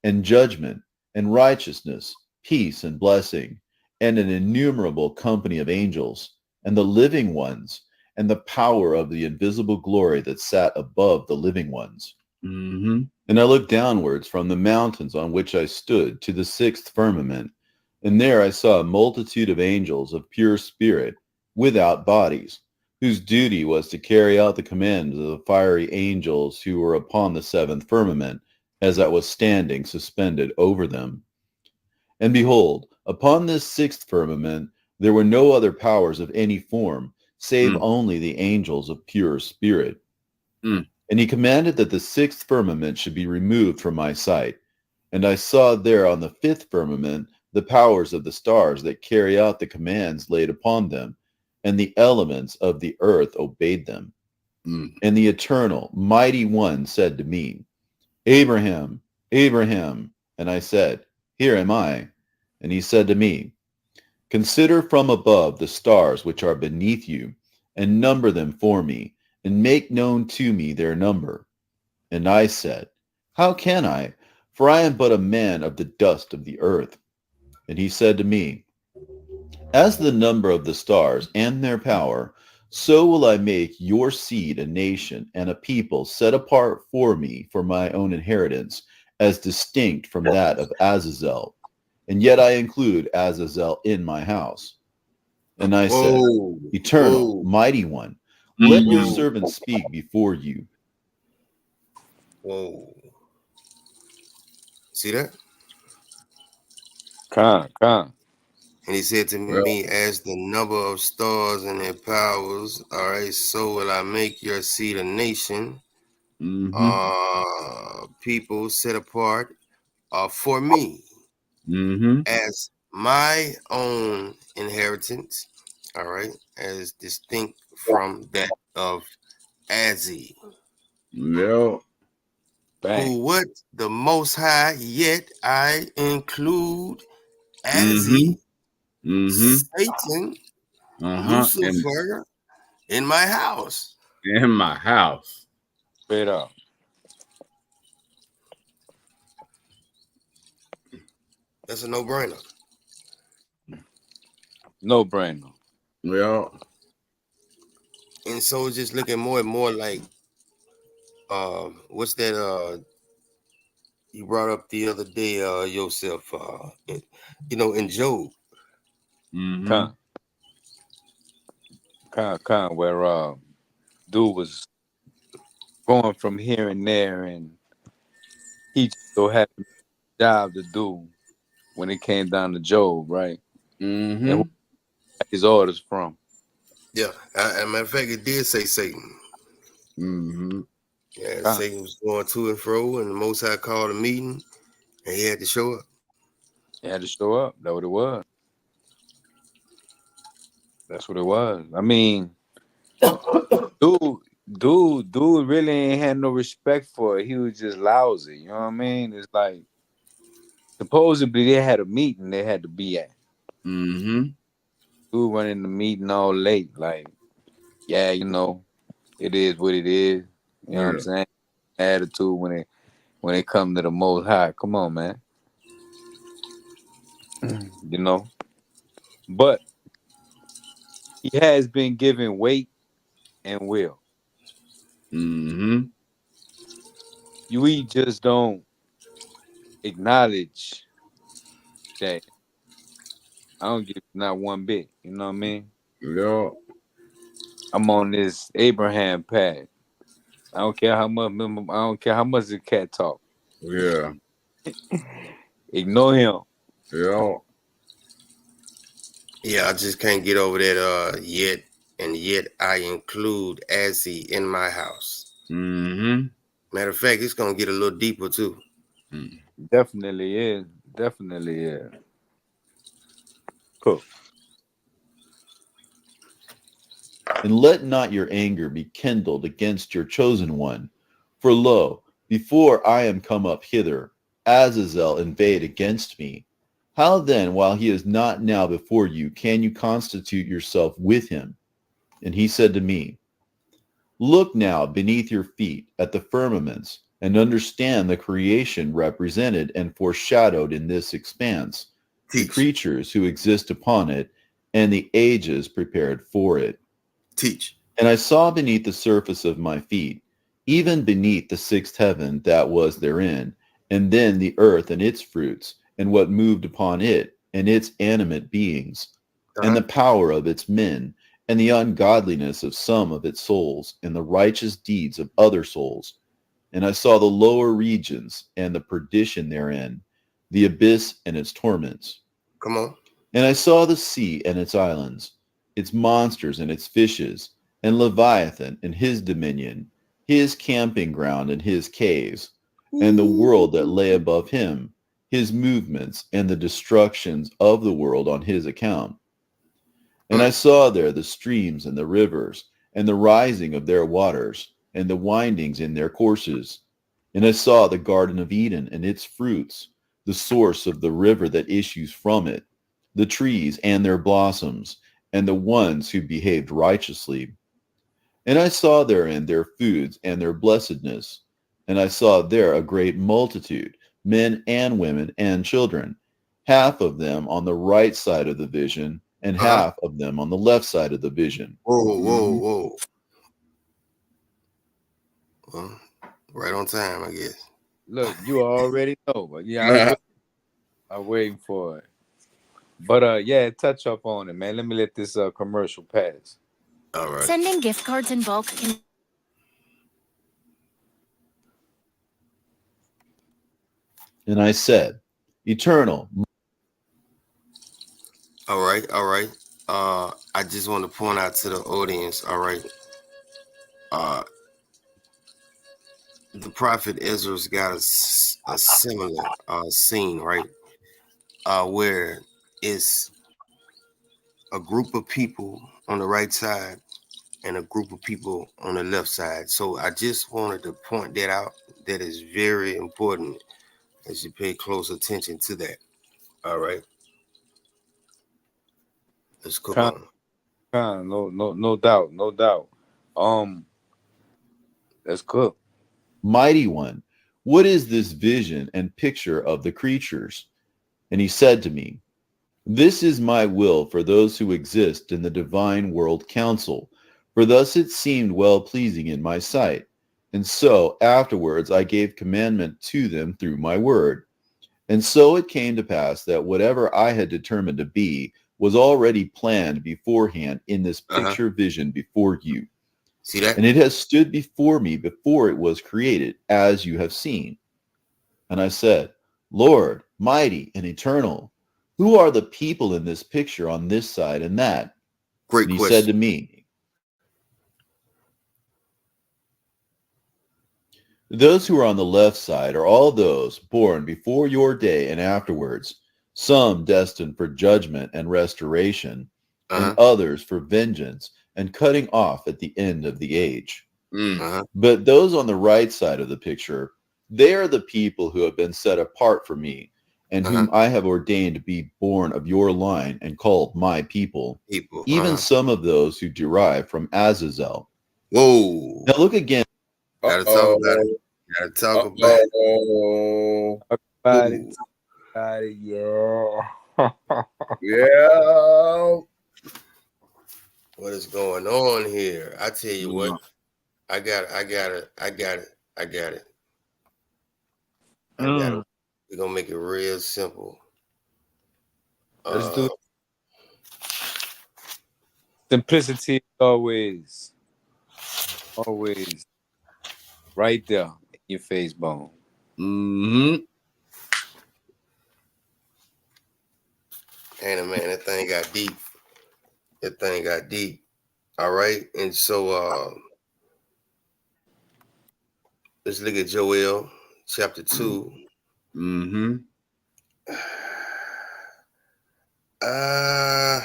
and judgment, and righteousness, peace, and blessing, and an innumerable company of angels, and the living ones, and the power of the invisible glory that sat above the living ones. Mm-hmm. And I looked downwards from the mountains on which I stood to the sixth firmament, and there I saw a multitude of angels of pure spirit, without bodies, whose duty was to carry out the commands of the fiery angels who were upon the seventh firmament, as I was standing suspended over them. And behold, upon this sixth firmament there were no other powers of any form, save only the angels of pure spirit. And he commanded that the sixth firmament should be removed from my sight. And I saw there on the fifth firmament the powers of the stars that carry out the commands laid upon them, and the elements of the earth obeyed them. And the eternal, mighty one said to me, Abraham, Abraham. And I said, Here am I. And he said to me, Consider from above the stars which are beneath you, and number them for me, and make known to me their number. And I said, How can I? For I am but a man of the dust of the earth. And he said to me, As the number of the stars and their power, so will I make your seed a nation and a people set apart for me for my own inheritance, as distinct from that of Azazel. And yet I include Azazel in my house. And I said, Eternal, mighty one, let your servant speak before you. Whoa. See that? Con. And he said to me, as the number of stars and their powers, all right, so will I make your seed a nation, people set apart for me as my own inheritance, all right, as distinct from that of Azzy. Yeah. Who what? The Most High, yet I include Azzy, Satan, Lucifer in my house. In my house. Straight up. That's a no-brainer. No brainer. Yeah. And so it's just looking more and more like what's that you brought up the other day, yourself, in Job. Con, where dude was going from here and there, and he just so had a job to do when it came down to Job, right? And who got his orders from? Yeah, as a matter of fact, it did say Satan. Yeah, Con. Satan was going to and fro, and the Most High called a meeting, and he had to show up. He had to show up. That's what it was. That's what it was. I mean, dude really ain't had no respect for it. He was just lousy. You know what I mean? It's like supposedly they had a meeting they had to be at. Dude running the meeting all late, like, yeah, it is what it is. You know what I'm saying? Attitude when it come to the Most High. Come on, man. But he has been given weight and will. We just don't acknowledge that. I don't give not one bit. You know what I mean? Yeah. I'm on this Abraham path. I don't care how much. I don't care how much the cat talk. Yeah. Ignore him. Yeah. Yeah, I just can't get over that yet I include Azzy in my house. Matter of fact, it's gonna get a little deeper too. Definitely is. Definitely is. Cool. And let not your anger be kindled against your chosen one. For lo, before I am come up hither, Azazel invade against me. How then, while he is not now before you, can you constitute yourself with him? And he said to me, Look now beneath your feet at the firmaments, and understand the creation represented and foreshadowed in this expanse, the creatures who exist upon it, and the ages prepared for it. Teach. And I saw beneath the surface of my feet, even beneath the sixth heaven that was therein, and then the earth and its fruits, and what moved upon it, and its animate beings, and Uh-huh. the power of its men, and the ungodliness of some of its souls, and the righteous deeds of other souls. And I saw the lower regions, and the perdition therein, the abyss and its torments. Come on. And I saw the sea and its islands, its monsters and its fishes, and Leviathan and his dominion, his camping ground and his caves, and the world that lay above him, his movements, and the destructions of the world on his account. And I Mm. saw there the streams and the rivers, and the rising of their waters, and the windings in their courses. And I saw the Garden of Eden and its fruits, the source of the river that issues from it, the trees and their blossoms, and the ones who behaved righteously. And I saw therein their foods and their blessedness. And I saw there a great multitude, men and women and children, half of them on the right side of the vision, and Uh-huh. half of them on the left side of the vision. Whoa, whoa, Mhm. whoa. Well, right on time, I guess. Look, you already know, but yeah, I'm waiting for it. But yeah, touch up on it, man. Let me let this commercial pass. All right. Sending gift cards in bulk can And I said, Eternal, All right. All right. I just want to point out to the audience, all right. Uh, the prophet Ezra's got a similar scene, right? Where it's a group of people on the right side and a group of people on the left side. So I just wanted to point that out. That is very important as you pay close attention to that. All right. Let's cook Con, on. no doubt, no doubt. Um, let's cook. mighty one, what is this vision and picture of the creatures? And he said to me, This is my will for those who exist in the divine world council, for thus it seemed well pleasing in my sight. And so afterwards I gave commandment to them through my word. And so it came to pass that whatever I had determined to be was already planned beforehand in this Uh-huh. picture vision before you. See that? And it has stood before me before it was created, as you have seen. And I said, Lord, mighty and eternal, who are the people in this picture on this side and that? Great And he said question. to me, Those who are on the left side are all those born before your day and afterwards, some destined for judgment and restoration, and Uh-huh. others for vengeance and cutting off at the end of the age. Mm. Uh-huh. But those on the right side of the picture, they are the people who have been set apart for me, and Uh-huh. whom I have ordained to be born of your line and called my people, People. even Uh-huh. some of those who derive from Azazel. Whoa. Now look again. Gotta talk about it. Uh-oh. Gotta talk about it. Uh-oh. Everybody, Ooh. yeah. Yeah. What is going on here? I tell you what. Mm. I got it. I got it. I got it. I got it. I got it. Mm, We're gonna make it real simple. let's do Uh it. Simplicity is always right there in your face bone. Mm-hmm. and man, that thing got deep. That thing got deep. All right. And so let's look at Joel chapter 2. Mm-hmm. Uh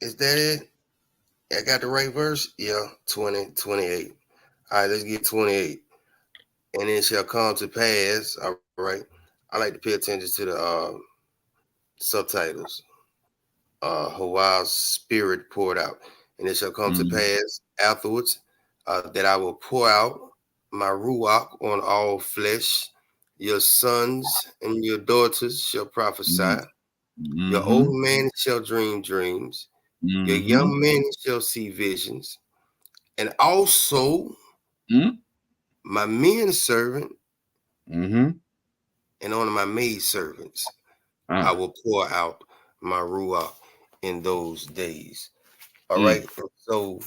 is that it? I got the right verse? Yeah, 20, 28. All right, let's get 28. And it shall come to pass. All right. I like to pay attention to the subtitles. Hawaii's spirit poured out. And it shall come to Mm-hmm. pass afterwards that I will pour out my ruach on all flesh. Your sons and your daughters shall prophesy. Your old man shall dream dreams. Your young men shall see visions. And also my men servant and on my maid servants, I will pour out my ruach in those days. All right. So,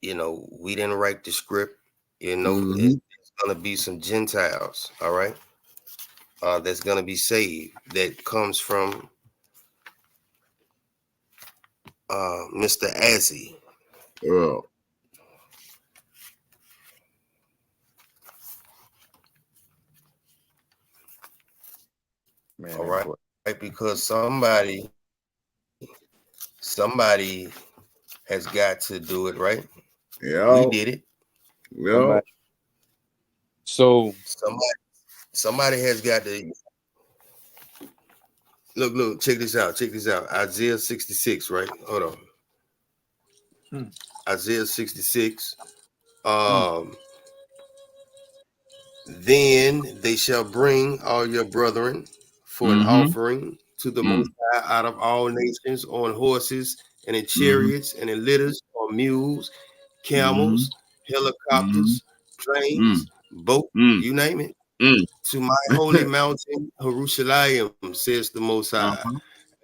we didn't write the script. There's gonna be some Gentiles, all right, that's gonna be saved. That comes from Mr. Azzy. Oh. Man, All that right, boy. because somebody has got to do it, right? We Yeah. did it. Yeah. Somebody. So Somebody has got to look. Check this out. Isaiah 66, right? Hold on. Isaiah 66. Um, Then they shall bring all your brethren for an offering to the Most High out of all nations on horses and in chariots and in litters, on mules, camels, helicopters, planes, boats, you name it, to my holy mountain, Jerusalem, says the Most High.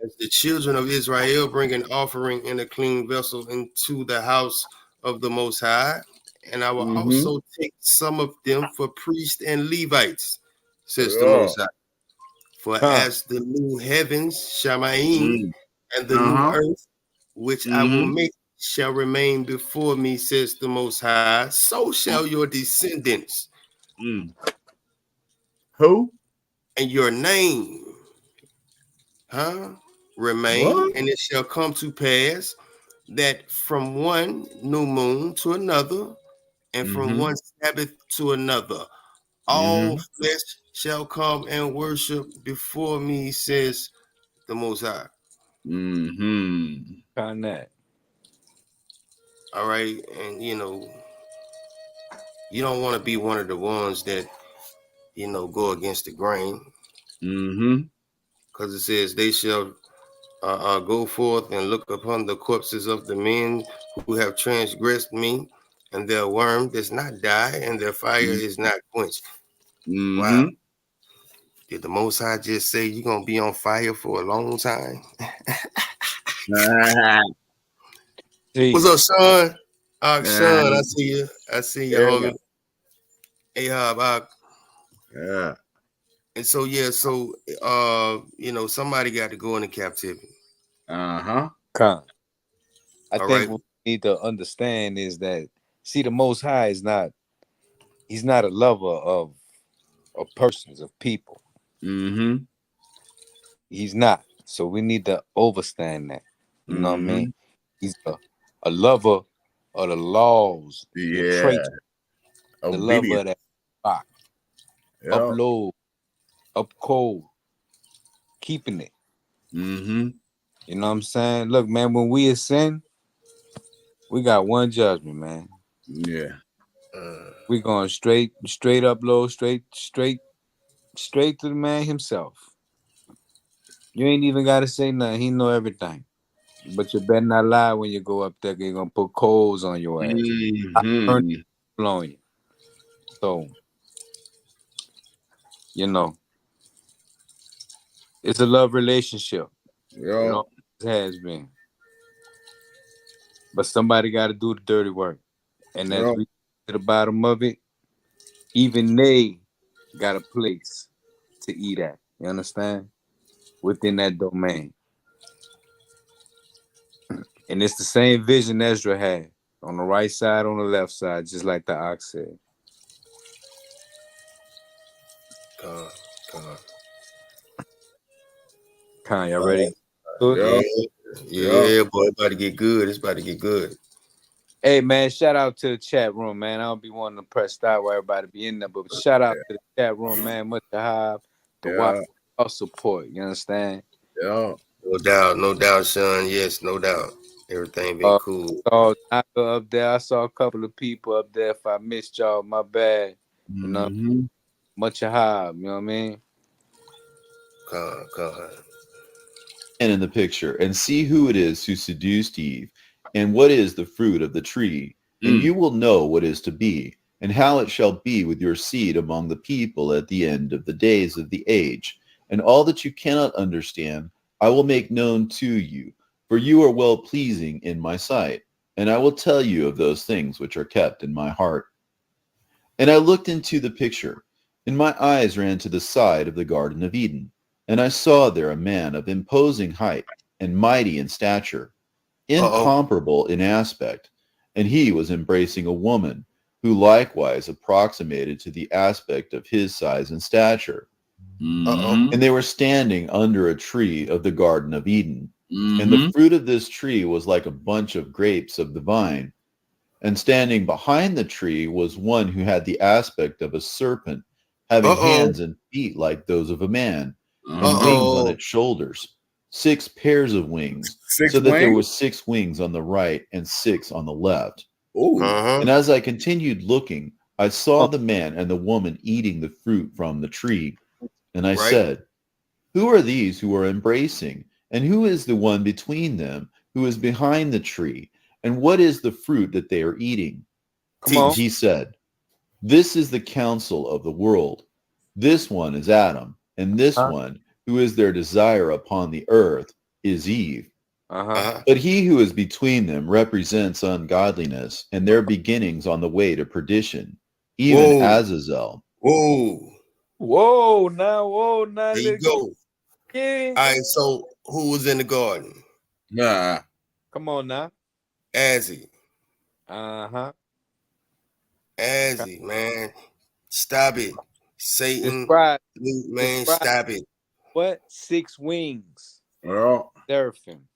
As the children of Israel bring an offering in a clean vessel into the house of the Most High, and I will also take some of them for priests and Levites, says the Yeah. Most High. For Con. as the new heavens, Shamayim, and the new earth, which I will make, shall remain before me, says the Most High, so shall your descendants Who? and your name, remain, What? and it shall come to pass that from one new moon to another, and from one Sabbath to another, all flesh shall come and worship before me, says the Most High. Con that. All right, and you don't want to be one of the ones that go against the grain, because it says they shall go forth and look upon the corpses of the men who have transgressed me, and their worm does not die, and their fire is not quenched. Wow. Did the Most High just say you're going to be on fire for a long time? See, What's up, Sean? Sean, I see you. I see you, Yeah. homie. Ahab. Yeah. And so, somebody got to go into captivity. con. I All think right. what we need to understand is that, see, the Most High is not, he's not a lover of persons, of people. He's not. So we need to overstand that. You know what I mean? He's a lover of the laws, the Yeah. traits, the lover Obedience. of that rock, Yeah. upload, up cold, keeping it. You know what I'm saying? Look, man, when we ascend, we got one judgment, man. Yeah. We going straight up low, straight to the man himself. You ain't even gotta say nothing. He know everything. But you better not lie when you go up there. You're gonna put coals on your ass. I burn on you. So, you know, it's a love relationship. It Yeah. always has been. But somebody gotta do the dirty work. And as Yeah. we get to the bottom of it, even they got a place to eat at. You understand? Within that domain. And it's the same vision Ezra had on the right side, on the left side, just like the ox said. God. Khan, y'all ready? To it? Yeah. Yeah. Yeah, boy, it's about to get good. It's about to get good. Hey man, shout out to the chat room, man. I don't be wanting to press start where everybody be in there, but shout out to the chat room, man. Much to have the watch Yeah. support. You understand? Yeah. No doubt, Sean. Yes, no doubt. Everything been cool. Saw Naka up there. I saw a couple of people up there. If I missed y'all, my bad. You know, much have. You know what I mean? God. in the picture and see who it is who seduced Eve, and what is the fruit of the tree, and you will know what is to be, and how it shall be with your seed among the people at the end of the days of the age. And all that you cannot understand, I will make known to you, for you are well pleasing in my sight, and I will tell you of those things which are kept in my heart. And I looked into the picture, and my eyes ran to the side of the Garden of Eden, and I saw there a man of imposing height and mighty in stature, incomparable in aspect, and he was embracing a woman who likewise approximated to the aspect of his size and stature. And they were standing under a tree of the Garden of Eden, and the fruit of this tree was like a bunch of grapes of the vine. And standing behind the tree was one who had the aspect of a serpent, having hands and feet like those of a man, and wings on its shoulders, 6 pairs of wings, so that there were 6 wings on the right and 6 on the left. And as I continued looking, I saw the man and the woman eating the fruit from the tree. And I said, who are these who are embracing? And who is the one between them who is behind the tree? And what is the fruit that they are eating? And he said, this is the counsel of the world. This one is Adam, and this one, who is their desire upon the earth, is Eve. But he who is between them represents ungodliness, and their beginnings on the way to perdition, even Azazel. Whoa, now, There you go. Yeah. All right, so who was in the garden? Come on now. Azzy. Azzy, man. Stop it. Satan. Man, stop it. What? 6 wings. Well, Seraphim.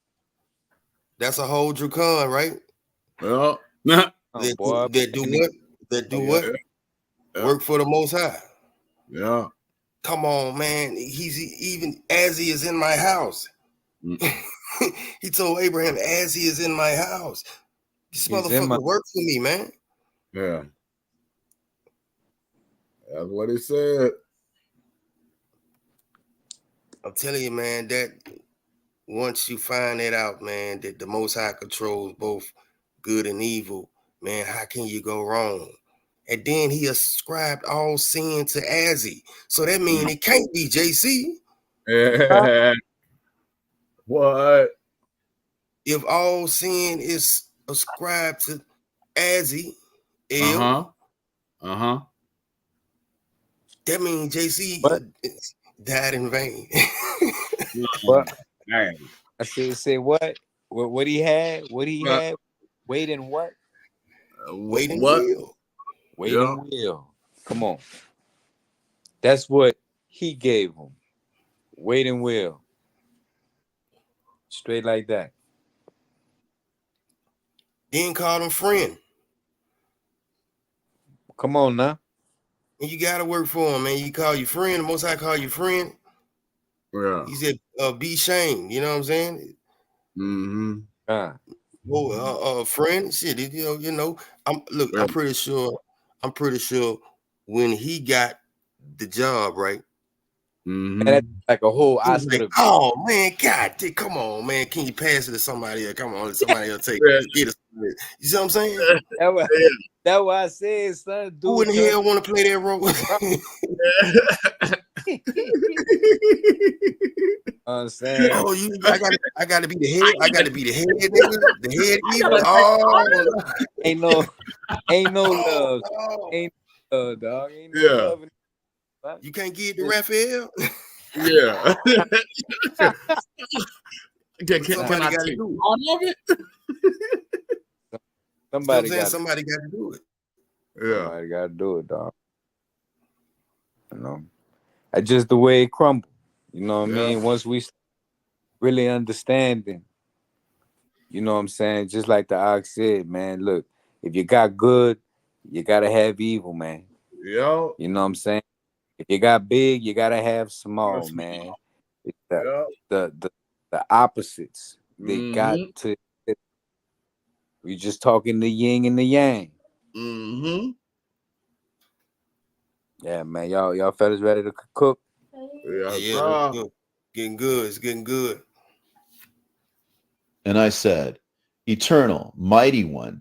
That's a whole Dracan, right? Well, That do what? That do what? Work for the Most High. Yeah. Come on, man. He's even as he is in my house. He told Abraham, as he is in my house. This motherfucker worked for me, man. Yeah. That's what he said. I'm telling you, man, that once you find that out, man, that the Most High controls both good and evil, man, how can you go wrong? And then he ascribed all sin to Azzy. So that means it can't be JC. Yeah. What? If all sin is ascribed to Azzy, that means JC died in vain. What? I say what? What he had? What he had? Wait and what? Wait and will. Wait and will. Come on. That's what he gave him. Wait and will. Straight like that. Then called him friend. Come on now. And you gotta work for him, man. You call your friend, the Most High call you friend. Yeah. He said, be shamed. You know what I'm saying? Friend, shit. You know. I'm pretty sure when he got the job, right? That's like a whole Oscar. Like, oh man, God, come on, man. Can you pass it to somebody else? Come on, let somebody else take it. Get it. You see what I'm saying? That's what I said, son. Dude, who in the hell want to play that role? I'm saying, I gotta be the head. I gotta be the head, nigga. The head evil. Oh, ain't no love. Ain't no dog. Ain't no love. You can't get the Raphael. Yeah. Somebody got to do it. All of it. Somebody got to do it. Yeah. Somebody got to do it, dog. You know, that's just the way it crumbled. You know what I mean? Once we really understanding, you know what I'm saying? Just like the ox said, man, look, if you got good, you got to have evil, man. Yeah. You know what I'm saying? If you got big, you got to have small, man. The opposites, they got to, we just talking the yin and the yang. Yeah, man. Y'all fellas ready to cook? Yeah. Getting good. It's getting good. And I said, Eternal, mighty one,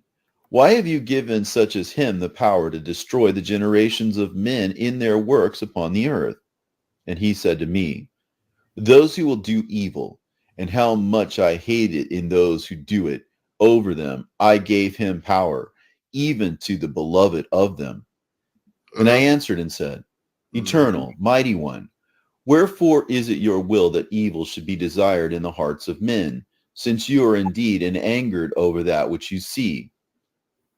why have you given such as him the power to destroy the generations of men in their works upon the earth? And he said to me, Those who will do evil, and how much I hate it in those who do it, over them I gave him power, even to the beloved of them. And I answered and said, Eternal, mighty one, wherefore is it your will that evil should be desired in the hearts of men, since you are indeed angered over that which you see?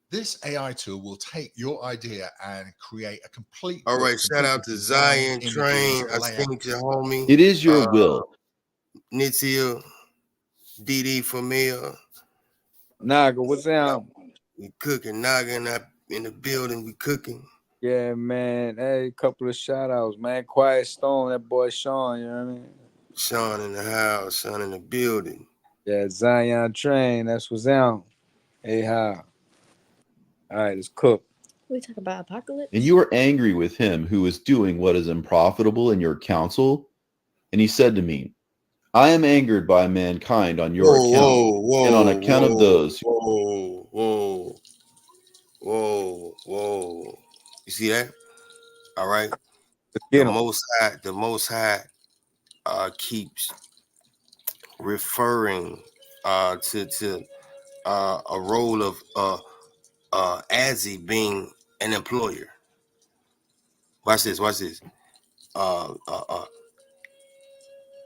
This AI tool will take your idea and create a complete All book right, shout complete out with to designs, Zion images, Train. I layouts. seen your homie. It is your will. Nitzia, DD Famil. Naga, what's down? We cooking, Noggin up in the building. We cooking. Yeah, man. Hey, couple of shout outs, man. Quiet Stone, that boy Sean, you know what I mean? Sean in the house, Sean in the building. Yeah, Zion Train, that's what's down. Hey, how? All right, let's cook. We talk about apocalypse. And you are angry with him who is doing what is unprofitable in your counsel? And he said to me, I am angered by mankind on your account, and on account of those who... Whoa. You see that? All right. Let's get him. The Most High keeps referring to a role of Azzy being an employer. Watch this.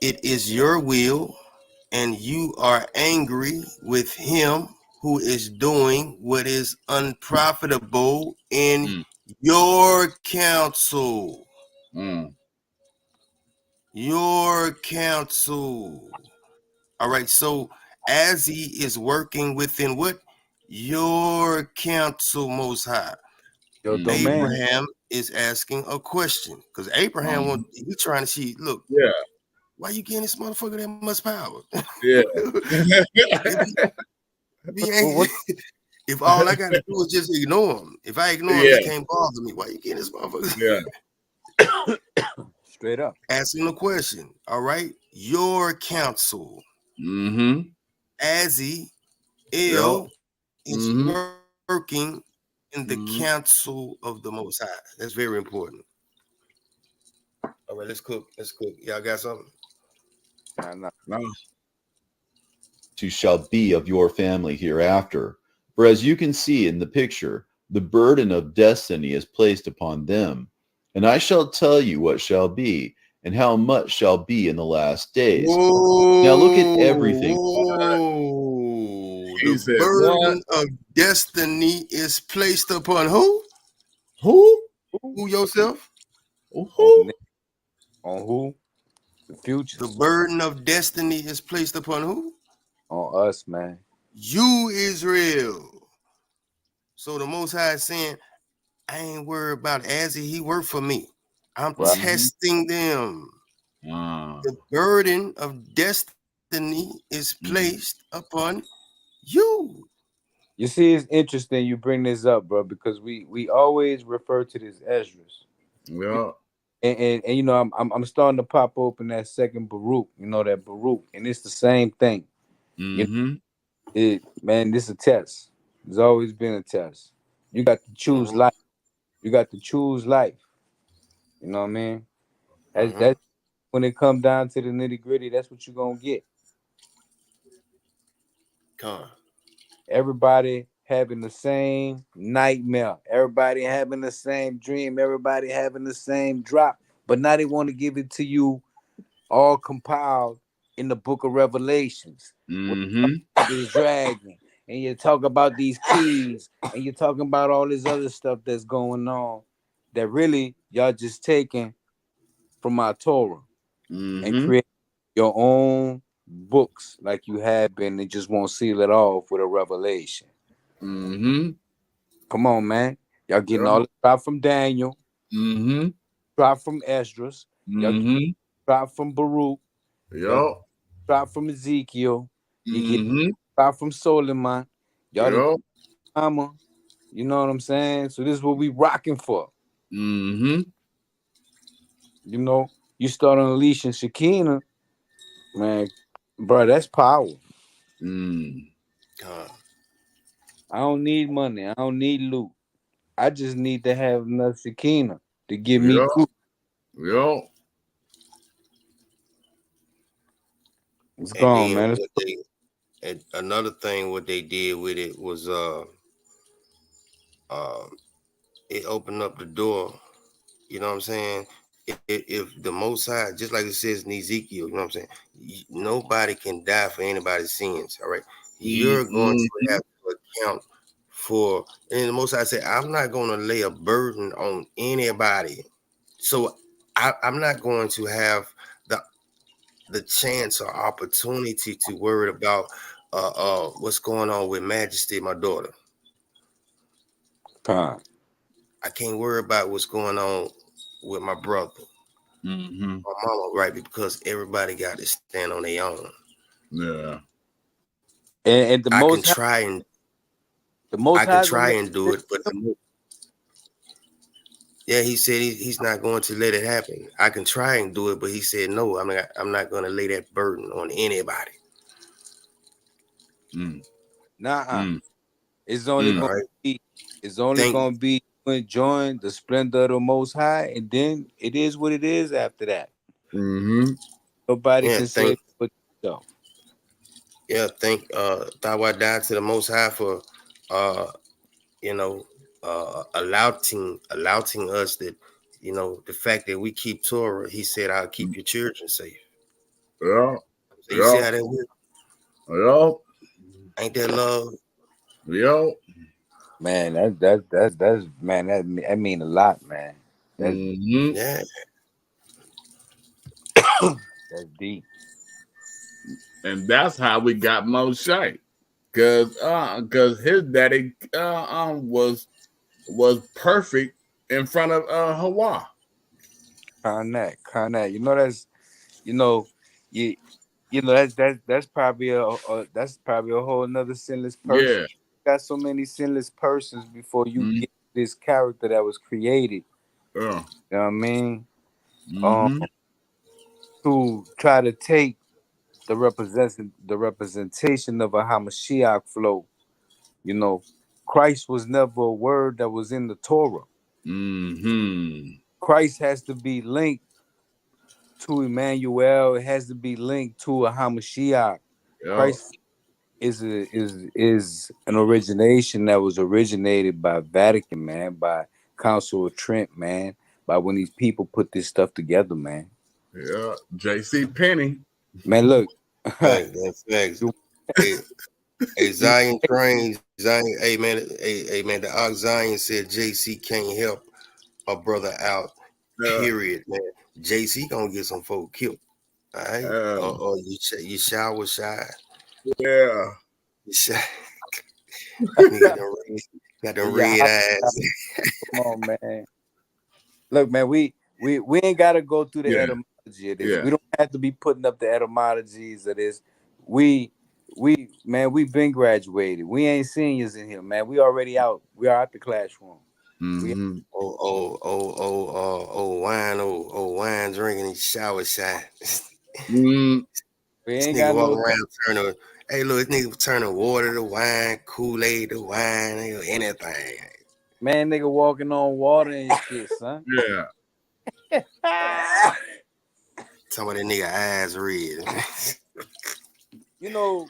It is your will, and you are angry with him who is doing what is unprofitable in your counsel. Your counsel. All right, so as he is working within what? Your counsel, Most High. Your domain. Abraham is asking a question because Abraham he's trying to see, look, why you getting this motherfucker that much power? Yeah. If all I gotta do is just ignore him, if I ignore him, he can't bother me. Why you getting this motherfucker? Yeah. Straight up. Asking a question. All right, your counsel. As he is working in the counsel of the Most High. That's very important. All right, let's cook. Y'all got something? No. Who shall be of your family hereafter. For as you can see in the picture, the burden of destiny is placed upon them. And I shall tell you what shall be, and how much shall be in the last days. Now look at everything. The burden of destiny is placed upon who? Who yourself? Who? On who? The future. The burden of destiny is placed upon who? On us, man. You, Israel. So the Most High is saying, I ain't worried about Azzy. He worked for me. I'm testing them. The burden of destiny is placed upon you. You see, it's interesting you bring this up, bro, because we always refer to this Esdras. Yeah. And you know, I'm starting to pop open that second Baruch, you know, that Baruch, and it's the same thing. You know, man, this is a test. There's always been a test. You got to choose life. You got to choose life. You know what I mean? That's when it comes down to the nitty gritty. That's what you're gonna get. Everybody having the same nightmare. Everybody having the same dream. Everybody having the same drop. But now they want to give it to you all compiled in the book of Revelations. This dragon. And you talk about these keys. And you're talking about all this other stuff that's going on. That really y'all just taking from our Torah. And create your own books like you have been and just won't seal it off with a revelation. Come on, man. Y'all getting all the drop from Daniel. Drop from Esdras. Y'all getting drop from Baruch. Drop from Ezekiel. You get drop from Solomon. Y'all Mama. You know what I'm saying? So this is what we rocking for. You know, you start unleashing Shekinah, man, bro, that's power. Mm. Uh, I don't need money. I don't need loot. I just need to have enough Shekinah to give me Yeah. cool. Yeah. It's and gone, then man. what they and another thing what they did with it was uh it opened up the door. You know what I'm saying? If the Most High, just like it says in Ezekiel, you know what I'm saying? Nobody can die for anybody's sins. All right, you're going to Mm-hmm. have to account for. And the Most High said, "I'm not going to lay a burden on anybody." So I'm not going to have the the chance or opportunity to worry about what's going on with Majesty, my daughter. Con. I can't worry about what's going on with my brother, Mm-hmm. my mama, right? Because everybody got to stand on their own. Yeah. And I can try the most high gonna let and do it, but yeah, he said he's not going to let it happen. I can try and do it, but he said no. I'm not going to lay that burden on anybody. Mm. nah. Mm. It's only Mm. All gonna right. be it's only Think gonna be you enjoying the splendor of the most high, and then it is what it is after that. Mm-hmm. Nobody yeah, can say think it but yourself. think Tawa died to the Most High for uh you know allowing us that the fact that we keep Torah. He said, "I'll keep your children safe." Yeah. So you see Yeah. how that works? Yeah. Ain't that love? Yeah. Man, that's man, that mean a lot, man. That's Mm-hmm. Yeah, that's deep. And that's how we got Moshe. Cause his daddy was perfect in front of Hawa. Con that. You know, you that's probably that's probably a whole another sinless person. Yeah. Got so many sinless persons before you Mm-hmm. get this character that was created. Yeah. You know what I mean? Um, Mm-hmm. to try to take the representation of a Hamashiach flow. You know, Christ was never a word that was in the Torah. Mm-hmm. Christ has to be linked to Emmanuel. It has to be linked to a Hamashiach. Yeah. Christ is an origination that was originated by Vatican, man, by Council of Trent, man, by when these people put this stuff together, man. Yeah. J.C. Penny. Man, look, that's facts. you, Hey, hey, you Zion Zion. Hey man, the Ox Zion said JC can't help a brother out. Yeah. Period, man. JC gonna get some folk killed. All right, or you shower shy. Yeah. You shy. Nigga got them yeah, red eyes. come on, man. Look, man, we ain't gotta go through the Yeah. etymology of this. Yeah. We don't have to be putting up the etymologies of this. We man, we been graduated. We ain't seniors in here, man. We already out. We are out the classroom. We Mm-hmm. Wine drinking and shower shy. Mm, we This ain't nigga got walk no around turning, hey, look, this nigga turning water to wine, Kool-Aid to wine, anything. man nigga walking on water and shit, son. yeah. Some of that nigga eyes red. You know,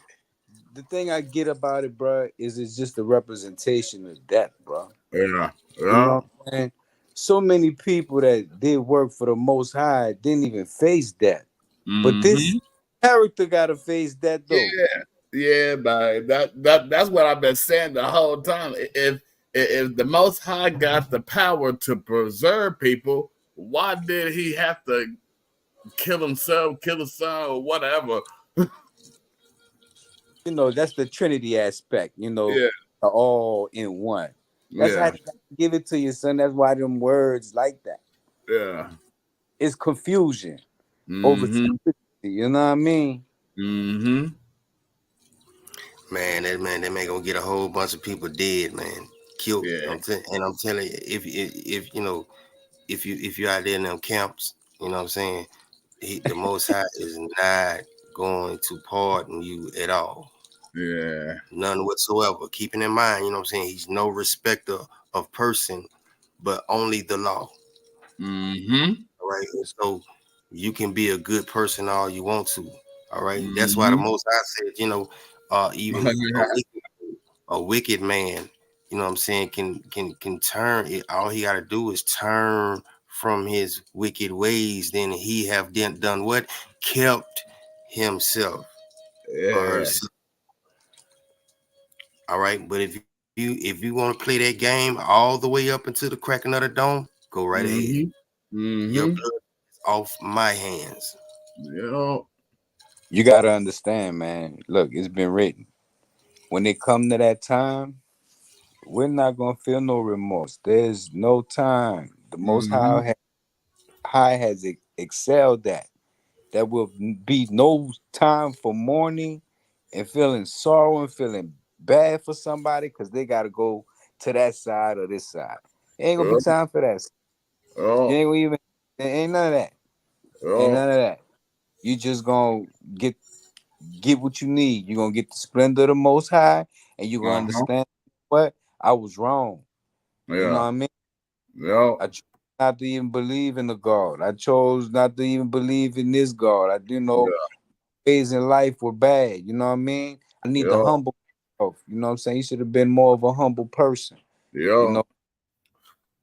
the thing I get about it, bro, is it's just a representation of death, bro. Yeah. You Yeah. know what I'm saying? So many people that did work for the Most High didn't even face death. But this Mm-hmm. character got to face death, though. Yeah. Yeah, man. That's what I've been saying the whole time. If the Most High got the power to preserve people, why did he have to kill himself, kill his son, or whatever? You know, that's the Trinity aspect, you know, Yeah. all in one. That's how Yeah. they got to give it to you, son. That's why them words like that. Yeah. It's confusion over Mm-hmm. simplicity, you know what I mean? Mm-hmm. That man gonna get a whole bunch of people dead, man, killed. Yeah. And I'm telling you, if you know, if you're out there in them camps, you know what I'm saying, the Most High is not going to pardon you at all. Yeah. None whatsoever. Keeping in mind, you know what I'm saying, he's no respecter of person, but only the law. Mm-hmm. All right. So you can be a good person all you want to. All right. That's why the Mm-hmm. Most High said, even a wicked man, you know what I'm saying, can turn it. All he got to do is turn from his wicked ways. Then he have done what? Kept himself or Yes. herself. All right. But if you want to play that game all the way up into the cracking of the dome, go right ahead. Mm-hmm. Your Mm-hmm. blood is off my hands. Yep. You got to understand, man. Look, it's been written. When it come to that time, we're not gonna feel no remorse. There's no time. The Most Mm-hmm. High has excelled that. There will be no time for mourning and feeling sorrow and feeling bad for somebody because they got to go to that side or this side. It ain't gonna be Yep. time for that. You Yep. ain't gonna even. There ain't none of that. Ain't Yep. none of that. You just gonna get what you need. You're gonna get the splendor of the Most High, and you're gonna Uh-huh. understand what I was wrong. You know what Yeah. I mean? Yep. I chose not to even believe in the God. I chose not to even believe in this God. Yeah. Ways in life were bad. You know what I mean? I need to Yep. humble myself. You know what I'm saying? You should have been more of a humble person. You Yep. know,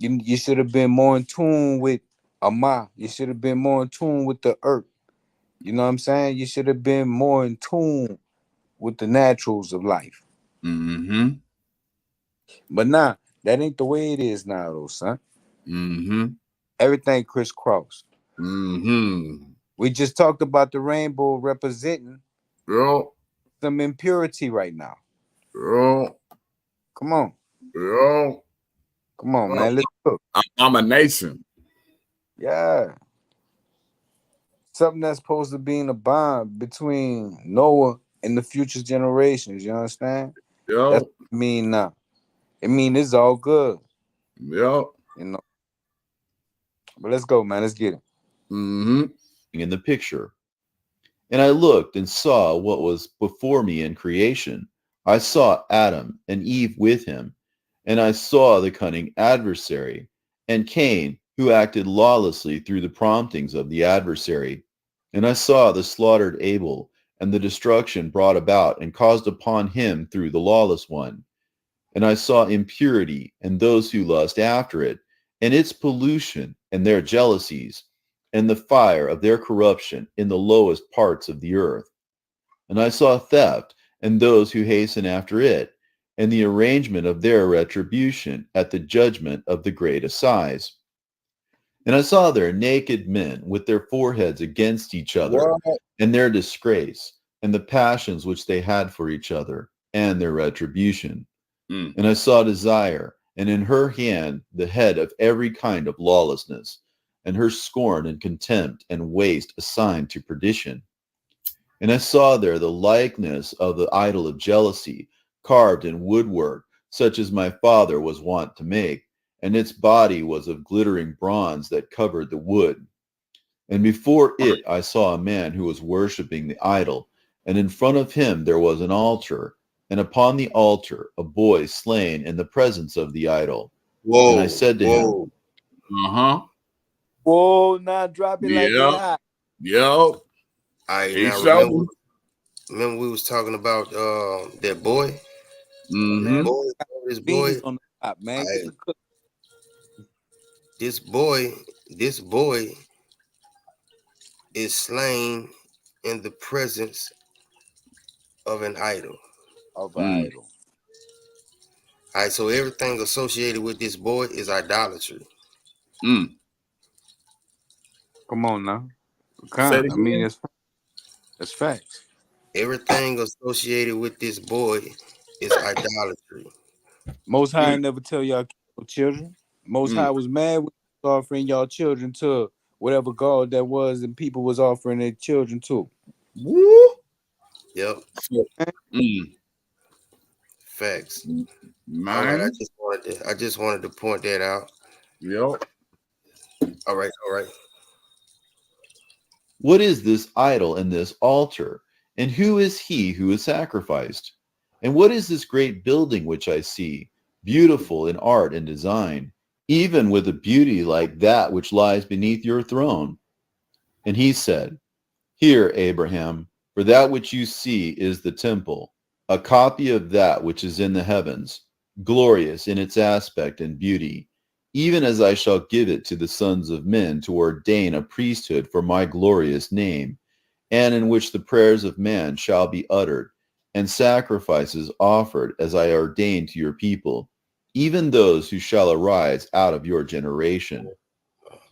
you should have been more in tune with Ama. You should have been more in tune with the earth. You know what I'm saying? You should have been more in tune with the naturals of life. Mm-hmm. But nah, that ain't the way it is now, though, son. Mm-hmm. Everything crisscrossed. Mm-hmm. We just talked about the rainbow representing Yep. some impurity right now. Yep. Come on. Yep. Come on, man. Let's look. I'm a nation. Yeah. Something that's supposed to be in a bond between Noah and the future generations. You understand? That's Yep. what it mean now. It mean it's all good. Yep. You know. But let's go, man. Let's get it. Mm-hmm. In the picture. And I looked and saw what was before me in creation. I saw Adam and Eve with him, and I saw the cunning adversary, and Cain, who acted lawlessly through the promptings of the adversary. And I saw the slaughtered Abel, and the destruction brought about and caused upon him through the lawless one. And I saw impurity and those who lust after it, and its pollution and their jealousies, and the fire of their corruption in the lowest parts of the earth. And I saw theft and those who hasten after it, and the arrangement of their retribution at the judgment of the great assize. And I saw there naked men with their foreheads against each other, What? and their disgrace, and the passions which they had for each other, and their retribution. Mm. And I saw desire, and in her hand the head of every kind of lawlessness, and her scorn and contempt and waste assigned to perdition. And I saw there the likeness of the idol of jealousy, carved in woodwork, such as my father was wont to make, and its body was of glittering bronze that covered the wood. And before it I saw a man who was worshipping the idol, and in front of him there was an altar, and upon the altar a boy slain in the presence of the idol. And I Whoa, said to him, whoa. Uh-huh. Whoa, now drop it like it Yep. hot. Yep. All right, He now showed me. remember we was talking about that boy? This Man, Mm-hmm. boy, this boy. beans on the top, man. Get I the cook. this boy, this boy is slain in the presence of an idol. Of Mm. idol. All right, so everything associated with this boy is idolatry. Mm. Come on now. Say it I mean, again. it's facts. Everything associated with this boy is idolatry. Most High Mm. ain't never tell y'all kill no children. Most Mm. High was mad when he was offering y'all children to whatever God that was, and people was offering their children to. Woo. Yep, Mm. facts. All right, Man. I just wanted to point that out. Yep. All right, all right. what is this idol and this altar? And who is he who is sacrificed? And what is this great building which I see, beautiful in art and design, even with a beauty like that which lies beneath your throne? And he said, Hear, Abraham, for that which you see is the temple, a copy of that which is in the heavens, glorious in its aspect and beauty, even as I shall give it to the sons of men to ordain a priesthood for my glorious name, and in which the prayers of man shall be uttered, and sacrifices offered as I ordained to your people, even those who shall arise out of your generation.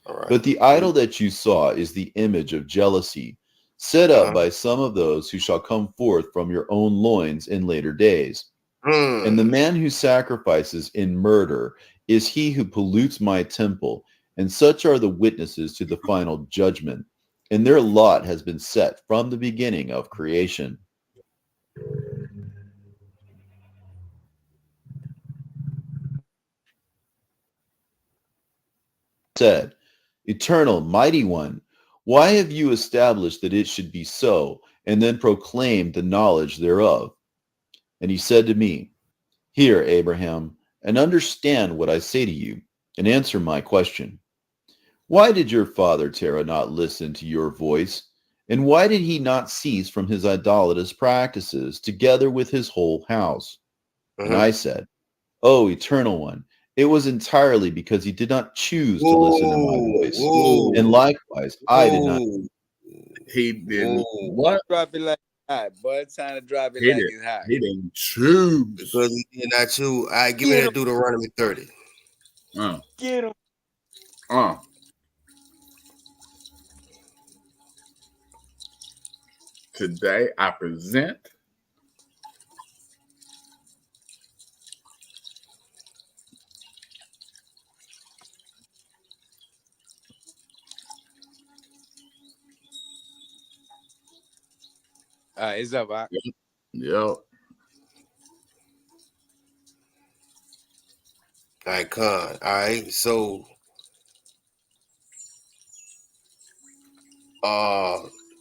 All right. But the idol that you saw is the image of jealousy, set up by some of those who shall come forth from your own loins in later days. And the man who sacrifices in murder is he who pollutes my temple, and such are the witnesses to the final judgment, and their lot has been set from the beginning of creation. Said, Eternal, mighty one, why have you established that it should be so, and then proclaimed the knowledge thereof? And he said to me, Hear, Abraham, and understand what I say to you, and answer my question. Why did your father Terah not listen to your voice? And why did he not cease from his idolatrous practices, together with his whole house? And I said, O Eternal One, it was entirely because he did not choose to listen to my voice. And likewise, I did not. He didn't what? Drop it like hot, boy. It's time to drop it He like didn't. it's hot. He didn't choose. Because he did not choose. All right, give me that Deuteronomy 30. Get him. Today I present It's up. Yep. All right, Con. All right, so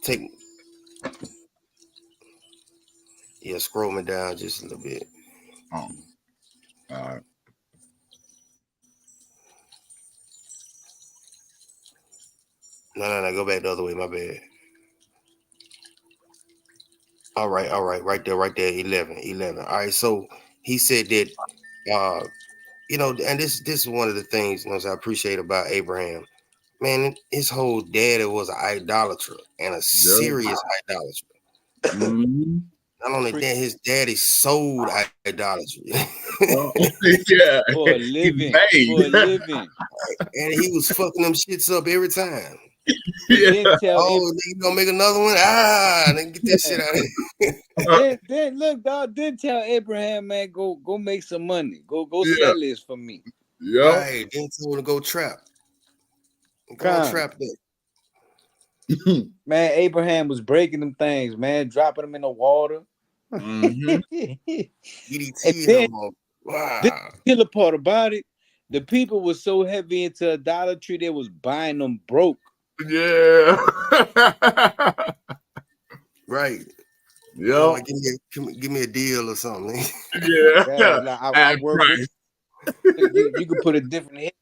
take scroll me down just a little bit. All right. No, go back the other way. My bad. All right, right there, 11. All right, so he said that, and this is one of the things I appreciate about Abraham. Man, his whole daddy was an idolater and a serious idolater. Mm-hmm. Not only that, his daddy sold idolatry. Yeah. For a living. And he was fucking them shits up every time. Then tell you gonna make another one? Then get that shit out of here. then look, dog. Then tell Abraham, man, go make some money. Go sell this for me. Right. Then tell him to go trap. Go trap that. Man, Abraham was breaking them things, man, dropping them in the water. Mm-hmm. Wow. The killer part about it, the people were so heavy into idolatry, they was buying them broke. Yeah. Right. Yeah. Give me a deal or something. Yeah. Like, I work with you could put a different hit.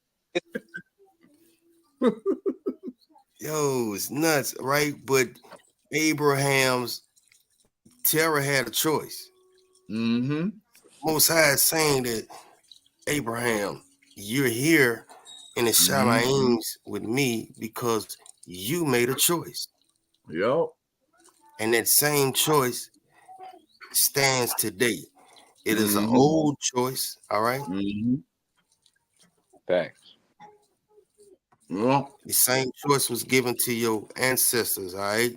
Yo, it's nuts, right? But Terah had a choice. Mm-hmm. Most High is saying that, Abraham, you're here in the Shamayim with me because you made a choice. Yep. And that same choice stands today. It is an old choice, all right? Facts. Well, the same choice was given to your ancestors, all right?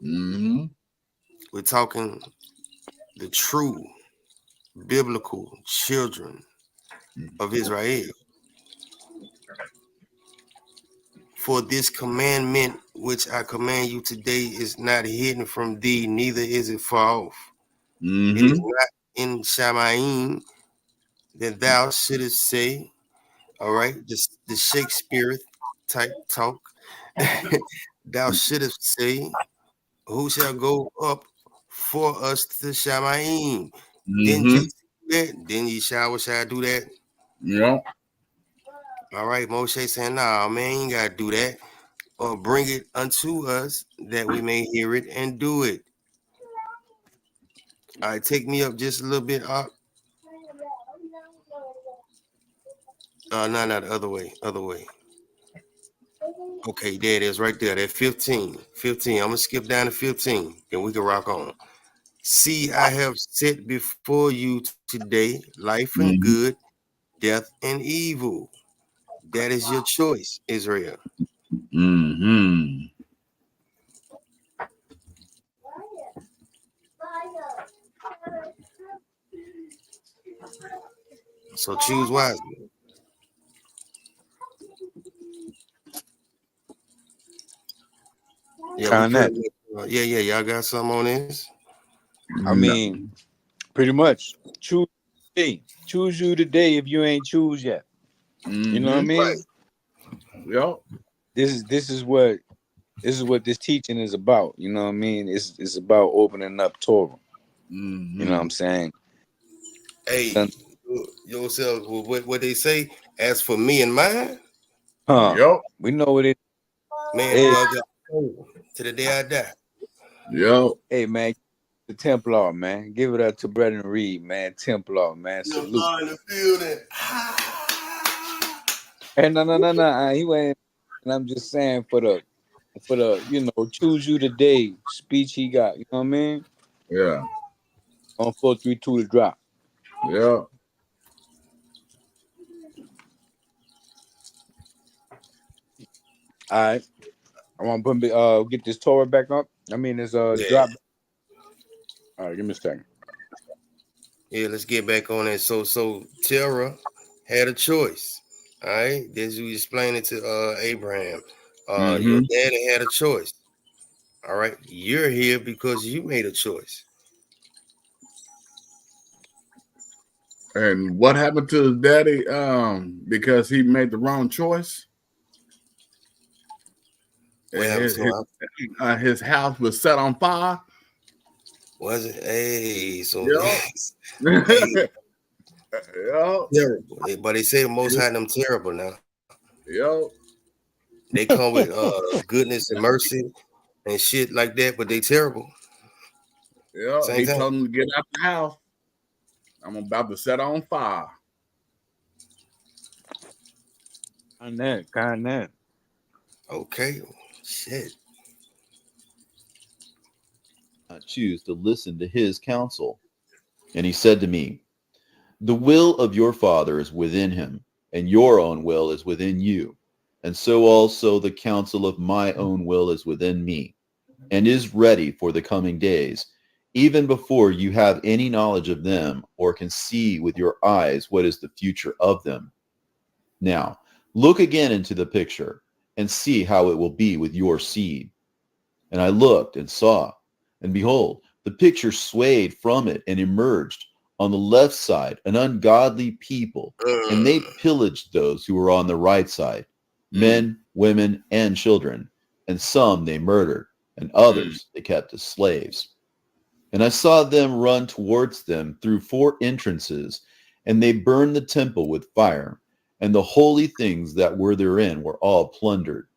We're talking the true biblical children of Israel. For this commandment which I command you today is not hidden from thee, neither is it far off. It is not in Shamayim that thou shouldest say, all right, the Shakespeare type talk. Thou shouldest say, who shall go up for us to Shamayim? Didn't Mm-hmm. Jesus do that? Didn't Yeshua do that? Yeah. All right, Moshe saying, nah, man, you ain't got to do that. Or bring it unto us that we may hear it and do it. All right, take me up just a little bit up. No, the other way. Other way. Okay, there it is right there. That 15. 15. I'm going to skip down to 15. Then we can rock on. See, I have set before you today life and Mm-hmm. good, death and evil. That is your choice, Israel. Mm-hmm. So choose wisely. Yeah, we Kind of that. pretty much, yeah. Y'all got something on this? I No. mean, pretty much choose today. Choose you today if you ain't choose yet. You know what I Mm-hmm. mean? Yep. This is what this teaching is about. You know what I mean? It's about opening up Torah. You know what Mm-hmm. I'm saying? Hey, yourself, what they say? As for me and mine, Huh? Yep. We know what it. man, Hey, boy, I got to the day I die. Yep. hey, man, the Templar, man, give it up to Brethren Reed, man. Templar, man, salute. In the building. Hey, no. He went. And I'm just saying for the choose you today speech he got. You know what I mean? Yeah. On 432 to drop. Yep. All right. I want to get this Torah back up. I mean, it's Yeah. drop. All right, give me a second. Yeah, let's get back on it. So Terah had a choice. All right. This we explained it to Abraham. Your Mm-hmm. daddy had a choice. All right. You're here because you made a choice. And what happened to his daddy? Because he made the wrong choice. What happened His, to him? his house was set on fire. Was it? Hey, so hey, Yep. Yep. terrible. But they say the most high them terrible now. Yep. They come with goodness and mercy and shit like that, but they terrible. Yep. Same He time. told him to get out the house. I'm about to set on fire. Kind of. Okay. Shit. I choose to listen to his counsel. And he said to me, the will of your father is within him, and your own will is within you. And so also the counsel of my own will is within me, and is ready for the coming days, even before you have any knowledge of them or can see with your eyes what is the future of them. Now, look again into the picture and see how it will be with your seed. And I looked and saw, and behold, the picture swayed from it and emerged on the left side an ungodly people, and they pillaged those who were on the right side, men, women, and children, and some they murdered, and others they kept as slaves. And I saw them run towards them through 4 entrances, and they burned the temple with fire, and the holy things that were therein were all plundered.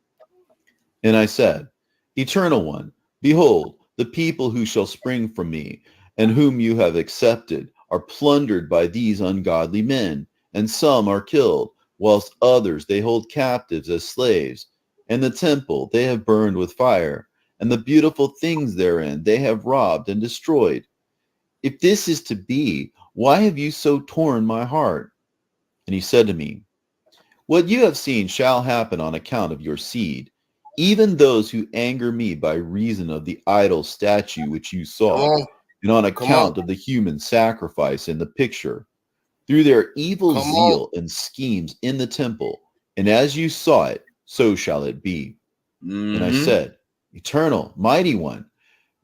And I said, Eternal One, behold, the people who shall spring from me, and whom you have accepted, are plundered by these ungodly men, and some are killed, whilst others they hold captives as slaves. And the temple they have burned with fire, and the beautiful things therein they have robbed and destroyed. If this is to be, why have you so torn my heart? And he said to me, what you have seen shall happen on account of your seed, even those who anger me by reason of the idol statue which you Come saw, on. and on Come on. account of the human sacrifice in the picture, through their evil Come on. zeal and schemes in the temple. And as you saw it, so shall it be. And I said, Eternal, mighty one,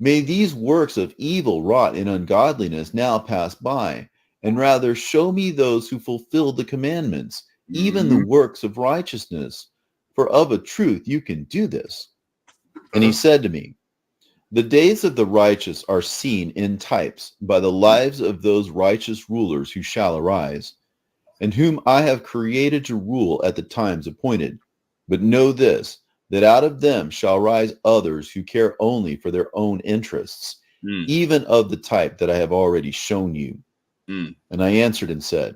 may these works of evil wrought in ungodliness now pass by, and rather show me those who fulfill the commandments, even the works of righteousness. For of a truth you can do this. And he said to me, The days of the righteous are seen in types by the lives of those righteous rulers who shall arise, and whom I have created to rule at the times appointed. But know this, that out of them shall rise others who care only for their own interests, even of the type that I have already shown you. And I answered and said,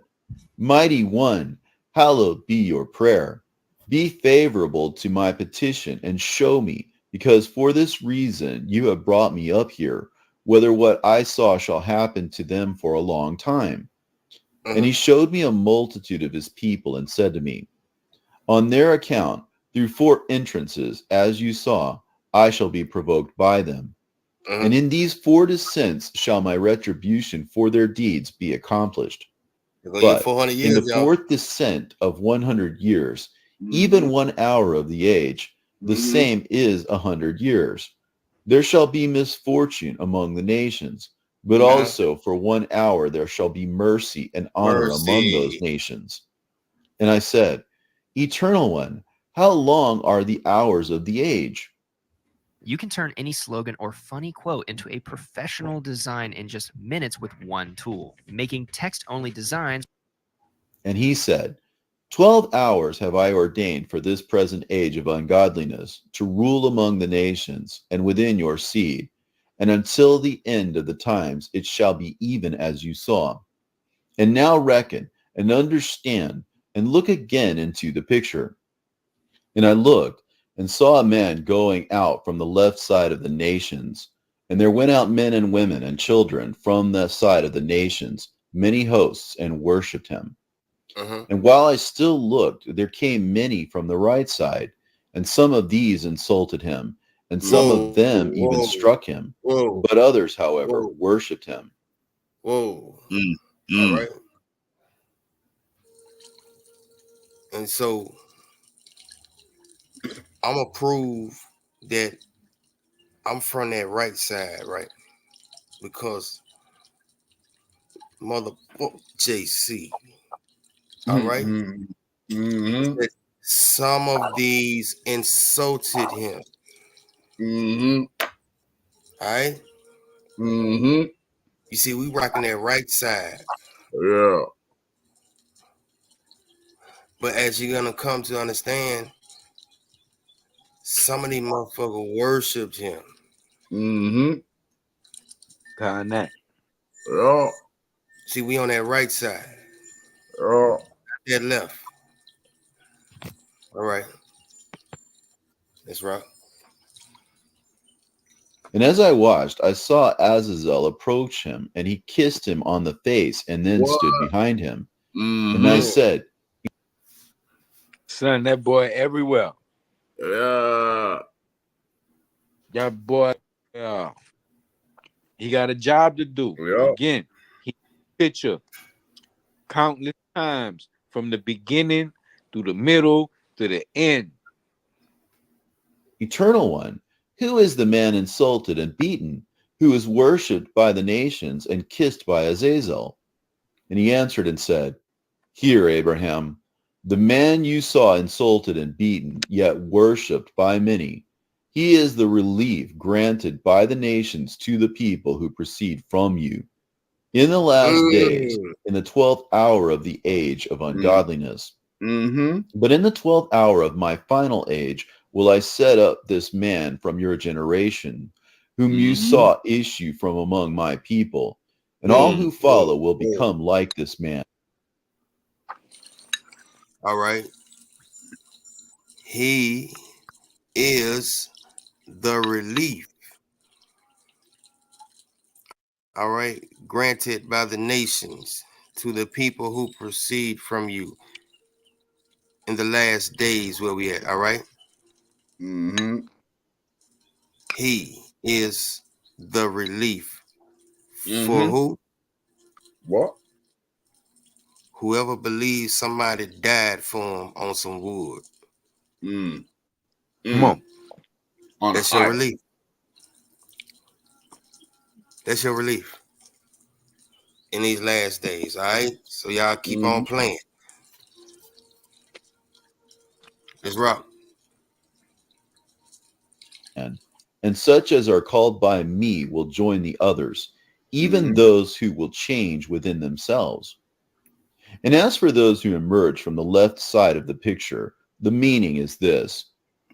Mighty One, hallowed be your prayer. Be favorable to my petition and show me, because for this reason you have brought me up here, whether what I saw shall happen to them for a long time. And he showed me a multitude of his people and said to me, on their account, through 4 entrances, as you saw, I shall be provoked by them. And in these 4 descents shall my retribution for their deeds be accomplished. But in the 4th descent of 100 years, even 1 hour of the age, the same is 100 years. There shall be misfortune among the nations, but also for 1 hour there shall be mercy and honor among those nations. And I said, Eternal One, how long are the hours of the age? You can turn any slogan or funny quote into a professional design in just minutes with one tool, making text-only designs. And he said, 12 hours have I ordained for this present age of ungodliness, to rule among the nations and within your seed, and until the end of the times it shall be even as you saw. And now reckon and understand and look again into the picture. And I looked and saw a man going out from the left side of the nations. And there went out men and women and children from the side of the nations, many hosts, and worshipped him. And while I still looked, there came many from the right side, and some of these insulted him, and some of them even struck him. But others, however, worshipped him. All right. And so I'm going to prove that I'm from that right side, right? Because mother JC. All right. Some of these insulted him. All right. You see, we rocking that right side. Yeah. But as you're gonna come to understand, some of these motherfuckers worshipped him. Connect. Yeah. See, we on that right side. Yeah. That left. All right. Let's rock. And as I watched, I saw Azazel approach him, and he kissed him on the face and then stood behind him. And I said, Son, that boy everywhere. Yeah. That boy, he got a job to do. Yeah. Again, he picture countless times from the beginning through the middle to the end. Eternal One, who is the man insulted and beaten, who is worshipped by the nations and kissed by Azazel? And he answered and said, Here, Abraham, the man you saw insulted and beaten, yet worshipped by many. He is the relief granted by the nations to the people who proceed from you. In the last days, in the 12th hour of the age of ungodliness. But in the 12th hour of my final age will I set up this man from your generation, whom you saw issue from among my people, and all who follow will become like this man. All right. He is the relief. All right. Granted by the nations to the people who proceed from you in the last days where we at. All right. He is the relief. For who? What? Whoever believes somebody died for him on some wood. Come on. That's your relief. That's your relief in these last days. All right. So y'all keep on playing. Let's rock. And and such as are called by me will join the others, even those who will change within themselves. And as for those who emerge from the left side of the picture, the meaning is this: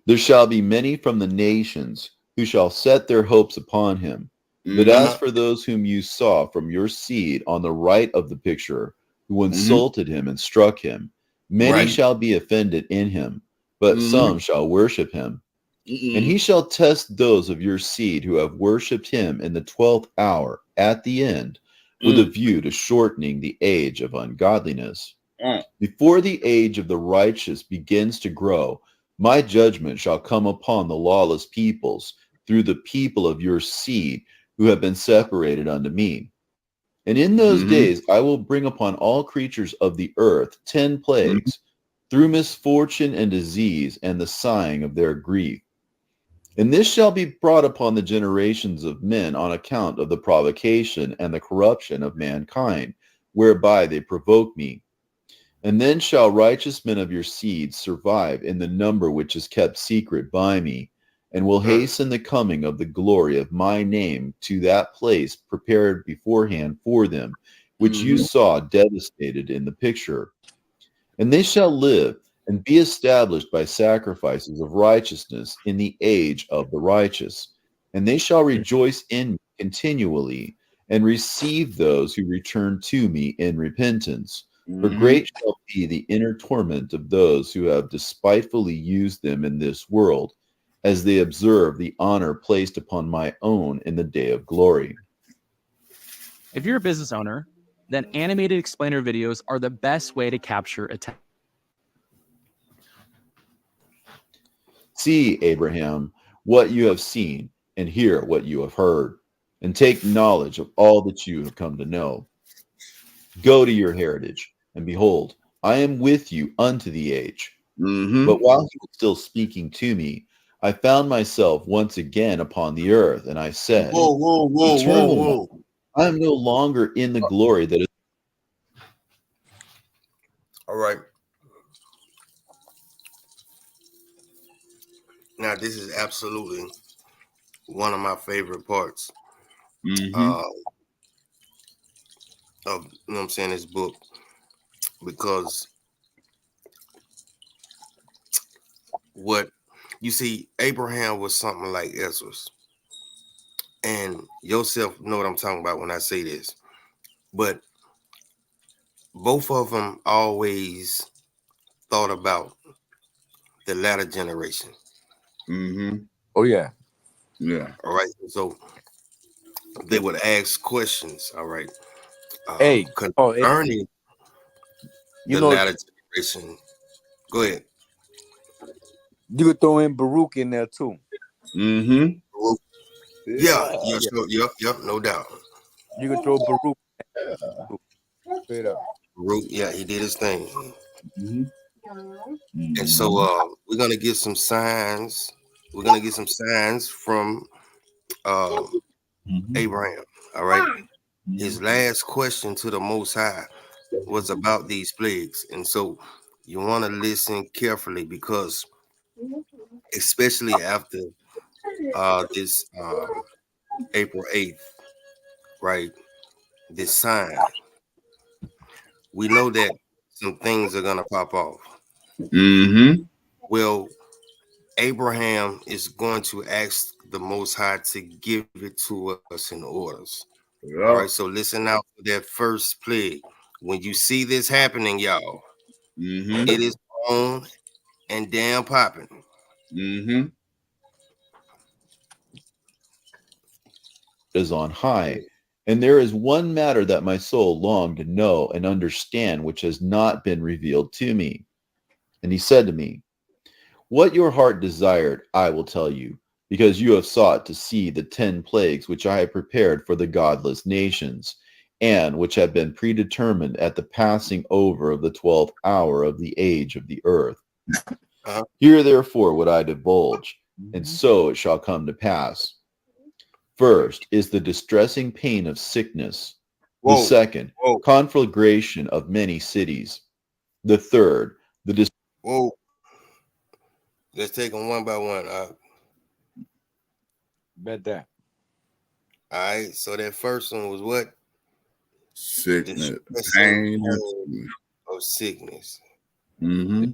there shall be many from the nations who shall set their hopes upon him. But as for those whom you saw from your seed on the right of the picture, who insulted him and struck him, many shall be offended in him, but some shall worship him. And he shall test those of your seed who have worshipped him in the 12th hour at the end, with a view to shortening the age of ungodliness. Before the age of the righteous begins to grow, my judgment shall come upon the lawless peoples through the people of your seed who have been separated unto me. And in those days I will bring upon all creatures of the earth 10 plagues, through misfortune and disease and the sighing of their grief. And this shall be brought upon the generations of men on account of the provocation and the corruption of mankind, whereby they provoke me. And then shall righteous men of your seed survive in the number which is kept secret by me, and will hasten the coming of the glory of my name to that place prepared beforehand for them, which you saw devastated in the picture. And they shall live and be established by sacrifices of righteousness in the age of the righteous. And they shall rejoice in me continually, and receive those who return to me in repentance. For great shall be the inner torment of those who have despitefully used them in this world, as they observe the honor placed upon my own in the day of glory. If you're a business owner, then animated explainer videos are the best way to capture attention. See, Abraham, what you have seen, and hear what you have heard, and take knowledge of all that you have come to know. Go to your heritage, and behold, I am with you unto the age. But while he was still speaking to me, I found myself once again upon the earth, and I said, Eternal One, I am no longer in the glory that is. All right. Now, this is absolutely one of my favorite parts of, you know what I'm saying, this book, because what you see, Abraham was something like Ezra's, and yourself know what I'm talking about when I say this, but both of them always thought about the latter generation. Oh yeah. All right. So they would ask questions. All right. Concerning the latter generation. Go ahead. You could throw in Baruch in there too. Baruch. Yeah. Yep. No doubt. You could throw Baruch. Straight up. Baruch, yeah, he did his thing. And so we're gonna get some signs. We're gonna get some signs from Abraham. All right. His last question to the Most High was about these plagues, and so you want to listen carefully, because especially after this April 8th, right? This sign, we know that some things are gonna pop off. Well, Abraham is going to ask the Most High to give it to us in orders. All right, so listen out for that first plague. When you see this happening, y'all, it is on and damn popping. Is on high, and there is one matter that my soul longed to know and understand, which has not been revealed to me. And he said to me, what your heart desired, I will tell you, because you have sought to see the 10 plagues which I have prepared for the godless nations, and which have been predetermined at the passing over of the 12th hour of the age of the earth. Hear therefore what I divulge, and so it shall come to pass. First is the distressing pain of sickness. The second, conflagration of many cities. The third, Let's take them one by one. Bet that. All right. So that first one was what? Sickness, Distressing pain. pain of sickness. Mm-hmm.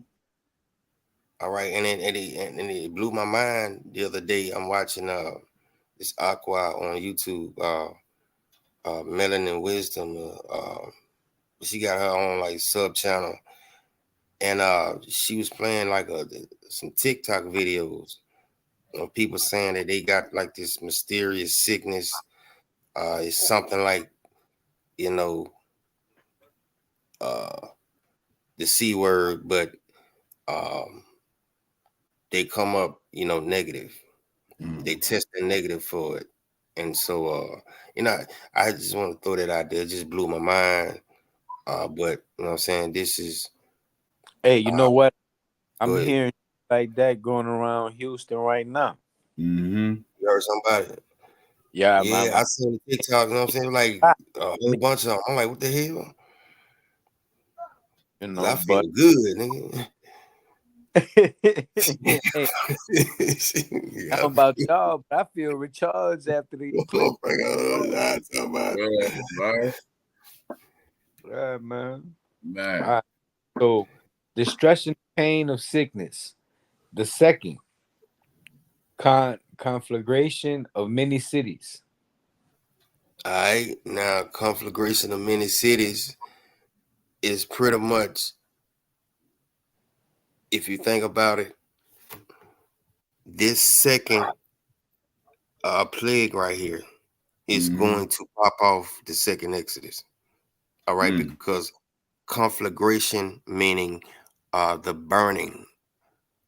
All right. And it blew my mind the other day. I'm watching this Aqua on YouTube, Melanin Wisdom. She got her own like sub channel, and she was playing like some TikTok videos of people saying that they got like this mysterious sickness. It's something like, you know, uh, the C word, but um, they come up, negative. They tested negative for it, and so you know, I just want to throw that out there. It just blew my mind. But you know what I'm saying, this is Hey, you know what? go I'm ahead. hearing like that going around Houston right now. Mm-hmm. You heard somebody? Yeah, Yeah, I seen the TikTok. You know what I'm saying? Like a whole bunch of them. I'm like, what the hell? you 'Cause I know, feel but good, nigga. hey, I don't know Yeah, about y'all, but I feel recharged after these plays. oh my God, somebody. Yeah, man. Yeah, man. All Man. right. So, distress and pain of sickness. The second, conflagration of many cities. All right, now conflagration of many cities is pretty much, if you think about it, this second plague right here is Mm-hmm. going to pop off the second Exodus. All right, Mm. because conflagration meaning the burning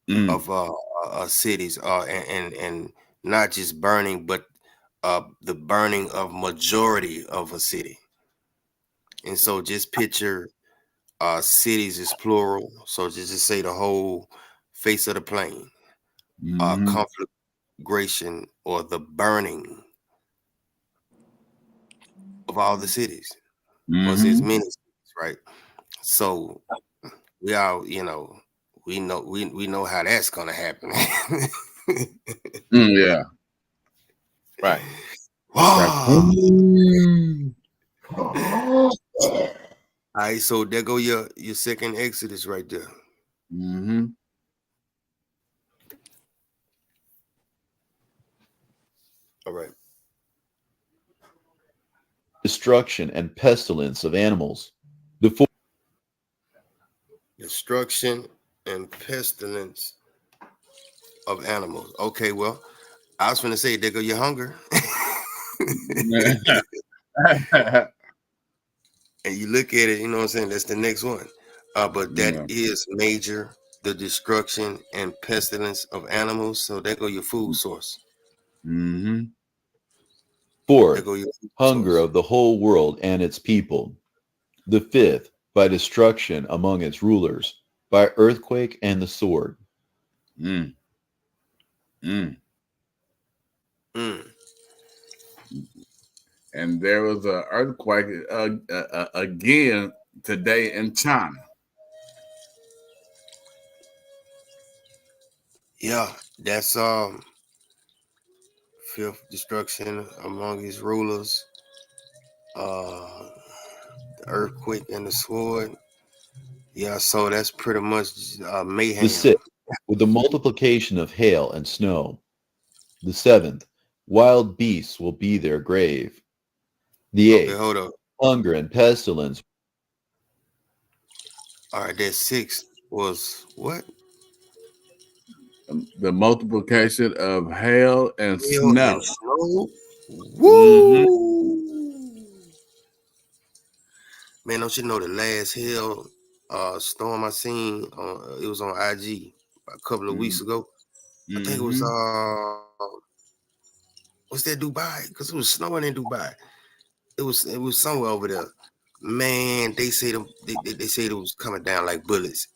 Mm. of cities, and not just burning, but the burning of majority of a city. And so just picture cities is plural, so just say the whole face of the plane. Mm-hmm. Conflagration or the burning of all the cities, because there's Mm-hmm. many cities, right? So we all, we know how that's gonna happen. Mm, yeah. Right. Wow. Raccoon. All right, so there go your second Exodus right there. Mm-hmm. All right. Destruction and pestilence of animals. The Destruction and pestilence of animals. Okay, well, I was gonna say there go your hunger. And you look at it, you know what I'm saying? That's the next one. But that Yeah. is major, the destruction and pestilence of animals. So there go your food source. Mm-hmm. There fourth, go your food hunger source. of the whole world and its people. The fifth, by destruction among its rulers, by earthquake and the sword. Mm. Mm. Mm. And there was an earthquake again today in China. Yeah, that's fifth destruction among his rulers. Uh, the earthquake and the sword. Yeah, so that's pretty much The mayhem. sixth, with the multiplication of hail and snow. The seventh, wild beasts will be their grave. The Okay, eighth, hold up. hunger and pestilence. All right, that sixth was what? The multiplication of hail and Hail snow. and snow. Mm-hmm. Woo! Man, don't you know the last hail storm I seen on it was on IG a couple of weeks ago. I think it was Mm-hmm. what's that, Dubai? Because it was snowing in Dubai. It was somewhere over there. Man, they said it was coming down like bullets.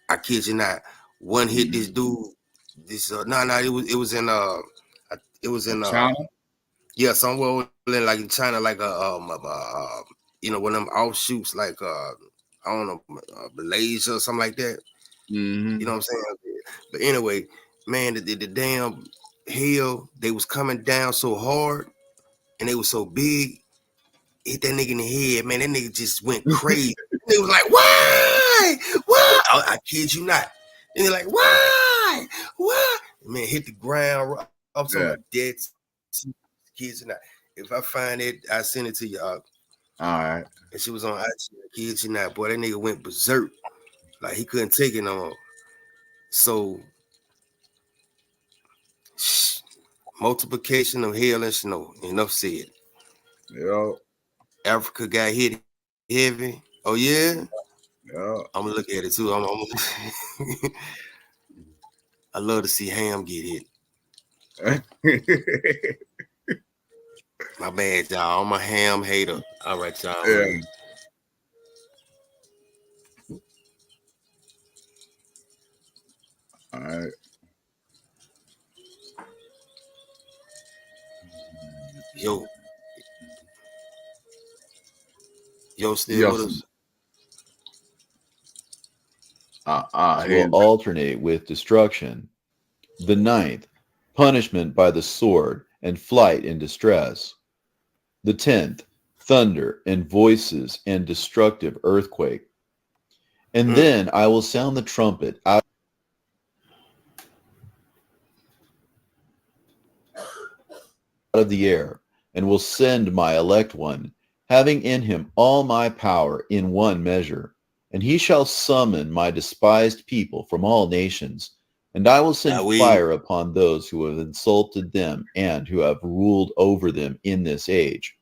I kid you not. One hit this dude. This no, it was in it was in China. yeah, somewhere over in like in China, like one of them offshoots, like I don't know, Malaysia or something like that. You Mm-hmm. know what I'm saying? But anyway, man, the damn hail, they was coming down so hard and they was so big, hit that nigga in the head, man. That nigga just went crazy. They was like, why? Why? I kid you not. And they're like, why? Why? Man, hit the ground. I'm talking about dead kids or not. If I find it, I send it to you. All right. And she was on IG. Kids or not, boy, that nigga went berserk. Like he couldn't take it no more. So multiplication of hail and snow. Enough said. Yo. Africa got hit heavy. Oh yeah. Yeah. I'm gonna look at it too. I love to see Ham get hit. My bad, y'all. I'm a Ham hater. All right, y'all. Yeah. All right. Yo, still with us? Will alternate with destruction. The ninth, punishment by the sword and flight in distress. The 10th, thunder and voices and destructive earthquake. And then I will sound the trumpet out of the air, and will send my elect one, having in him all my power in one measure. And he shall summon my despised people from all nations, and I will send fire upon those who have insulted them and who have ruled over them in this age.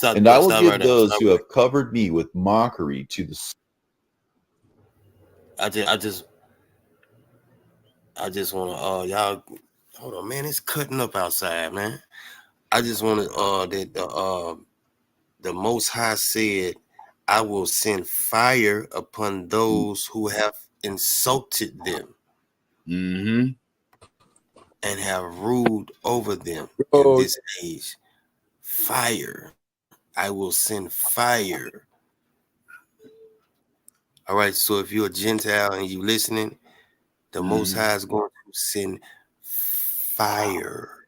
And I will give those who have covered me with mockery to the. I just want to y'all hold on, man. It's cutting up outside, man. I just want to that the Most High said, "I will send fire upon those who have insulted them and have ruled over them in this age." Fire. I will send fire. All right. So if you're a Gentile and you listening, the Most High is going to send fire.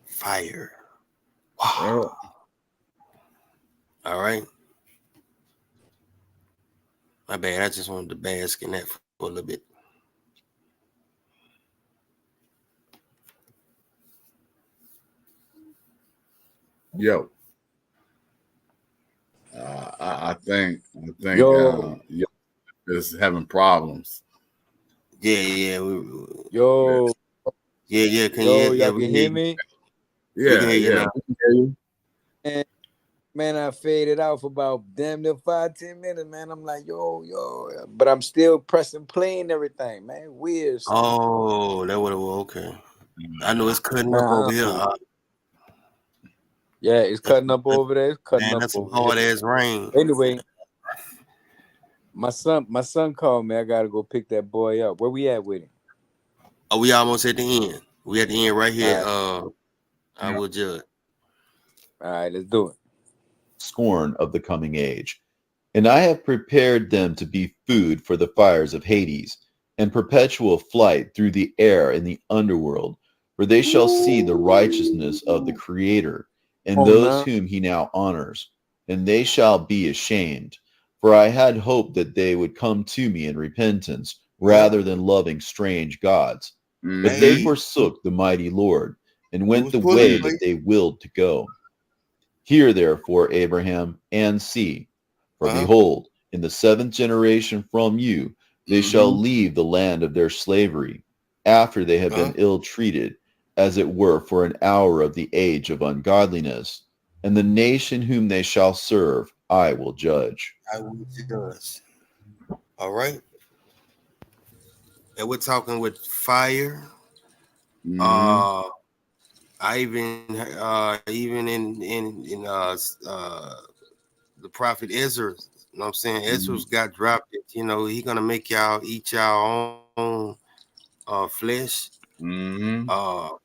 Fire. Wow. All right. My bad. I just wanted to bask in that for a little bit. Yo. I think yo is having problems. Yeah. Yo. Yeah. Can y'all can hear me? Yeah, we can hear you now. We can hear you. Man, I faded out for about damn near 5-10 minutes, man. I'm like, yo, but I'm still pressing play and everything, man. Weird stuff. Oh, that would have okay. I know it's cutting up over here. Yeah, it's cutting up over there. It's cutting up that's over some hard ass rain. Anyway, my son called me. I gotta go pick that boy up. Where we at with him? Oh, we almost at the end. We at the end right here. All I will judge. All right, let's do it. Scorn of the coming age. And I have prepared them to be food for the fires of Hades, and perpetual flight through the air in the underworld, where they shall see the righteousness of the Creator, and those whom he now honors, and they shall be ashamed. For I had hoped that they would come to me in repentance, rather than loving strange gods. But they forsook the mighty Lord, and went the way that they willed to go. Hear therefore, Abraham, and see. For behold, in the 7th generation from you, they shall leave the land of their slavery, after they have been ill-treated, as it were for an hour of the age of ungodliness. And the nation whom they shall serve, I will judge. I will judge. All right. And we're talking with fire. I even in the prophet Ezra, you know what I'm saying? Ezra's got dropped it. You know, he gonna make y'all eat y'all own flesh. Y'all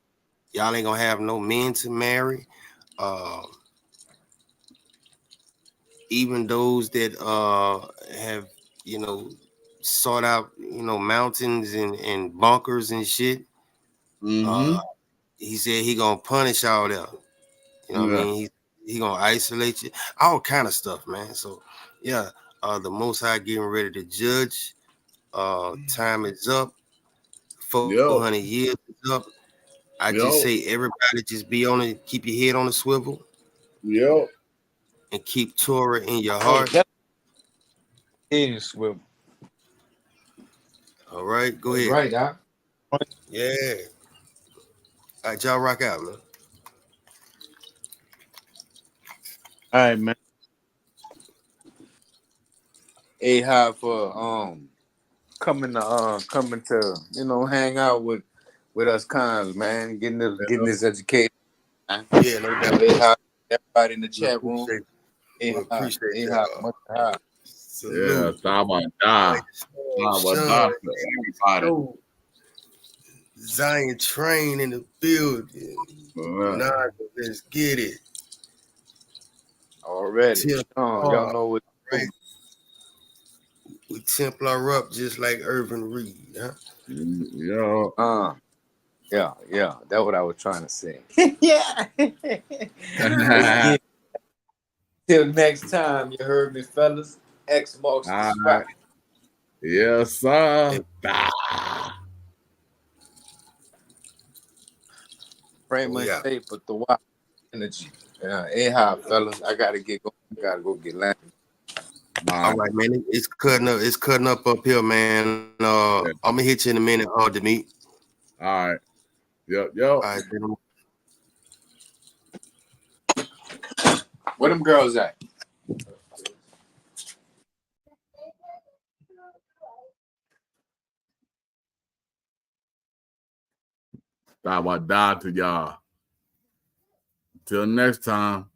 ain't gonna have no men to marry. Even those that have, you know, sought out, you know, mountains and bunkers and shit. He said he gonna punish all that. You know what I mean? He gonna isolate you, all kind of stuff, man. So yeah, the Most High getting ready to judge. Time is up. 400 years is up. I just say everybody just be on it, keep your head on the swivel. And keep Torah in your heart. Head swivel. All right, go That's ahead. right, Doc. Yeah. All right, y'all rock out, man. All right, man. Ahab for coming to hang out with us cons, man, getting this education. Man. Yeah, no doubt. Ahab, everybody in the chat room. We appreciate Ahab, much high. Yeah, Sabada for everybody. Zion train in the building. Nah, let's get it. Already. Y'all know what. Right. We Templar up just like Irvin Reed, huh? Yeah. That's what I was trying to say. Yeah. Till next time, you heard me, fellas. X marks the spot. Yes, sir. Frame and shape, but the wild energy. Ahab, fellas, I gotta get going. I gotta go get landed. All right, man. It's cutting up. It's cutting up here, man. I'm gonna hit you in a minute, Demi. All right. Yep. All right, then. Where them girls at? Sabada to y'all. Till next time.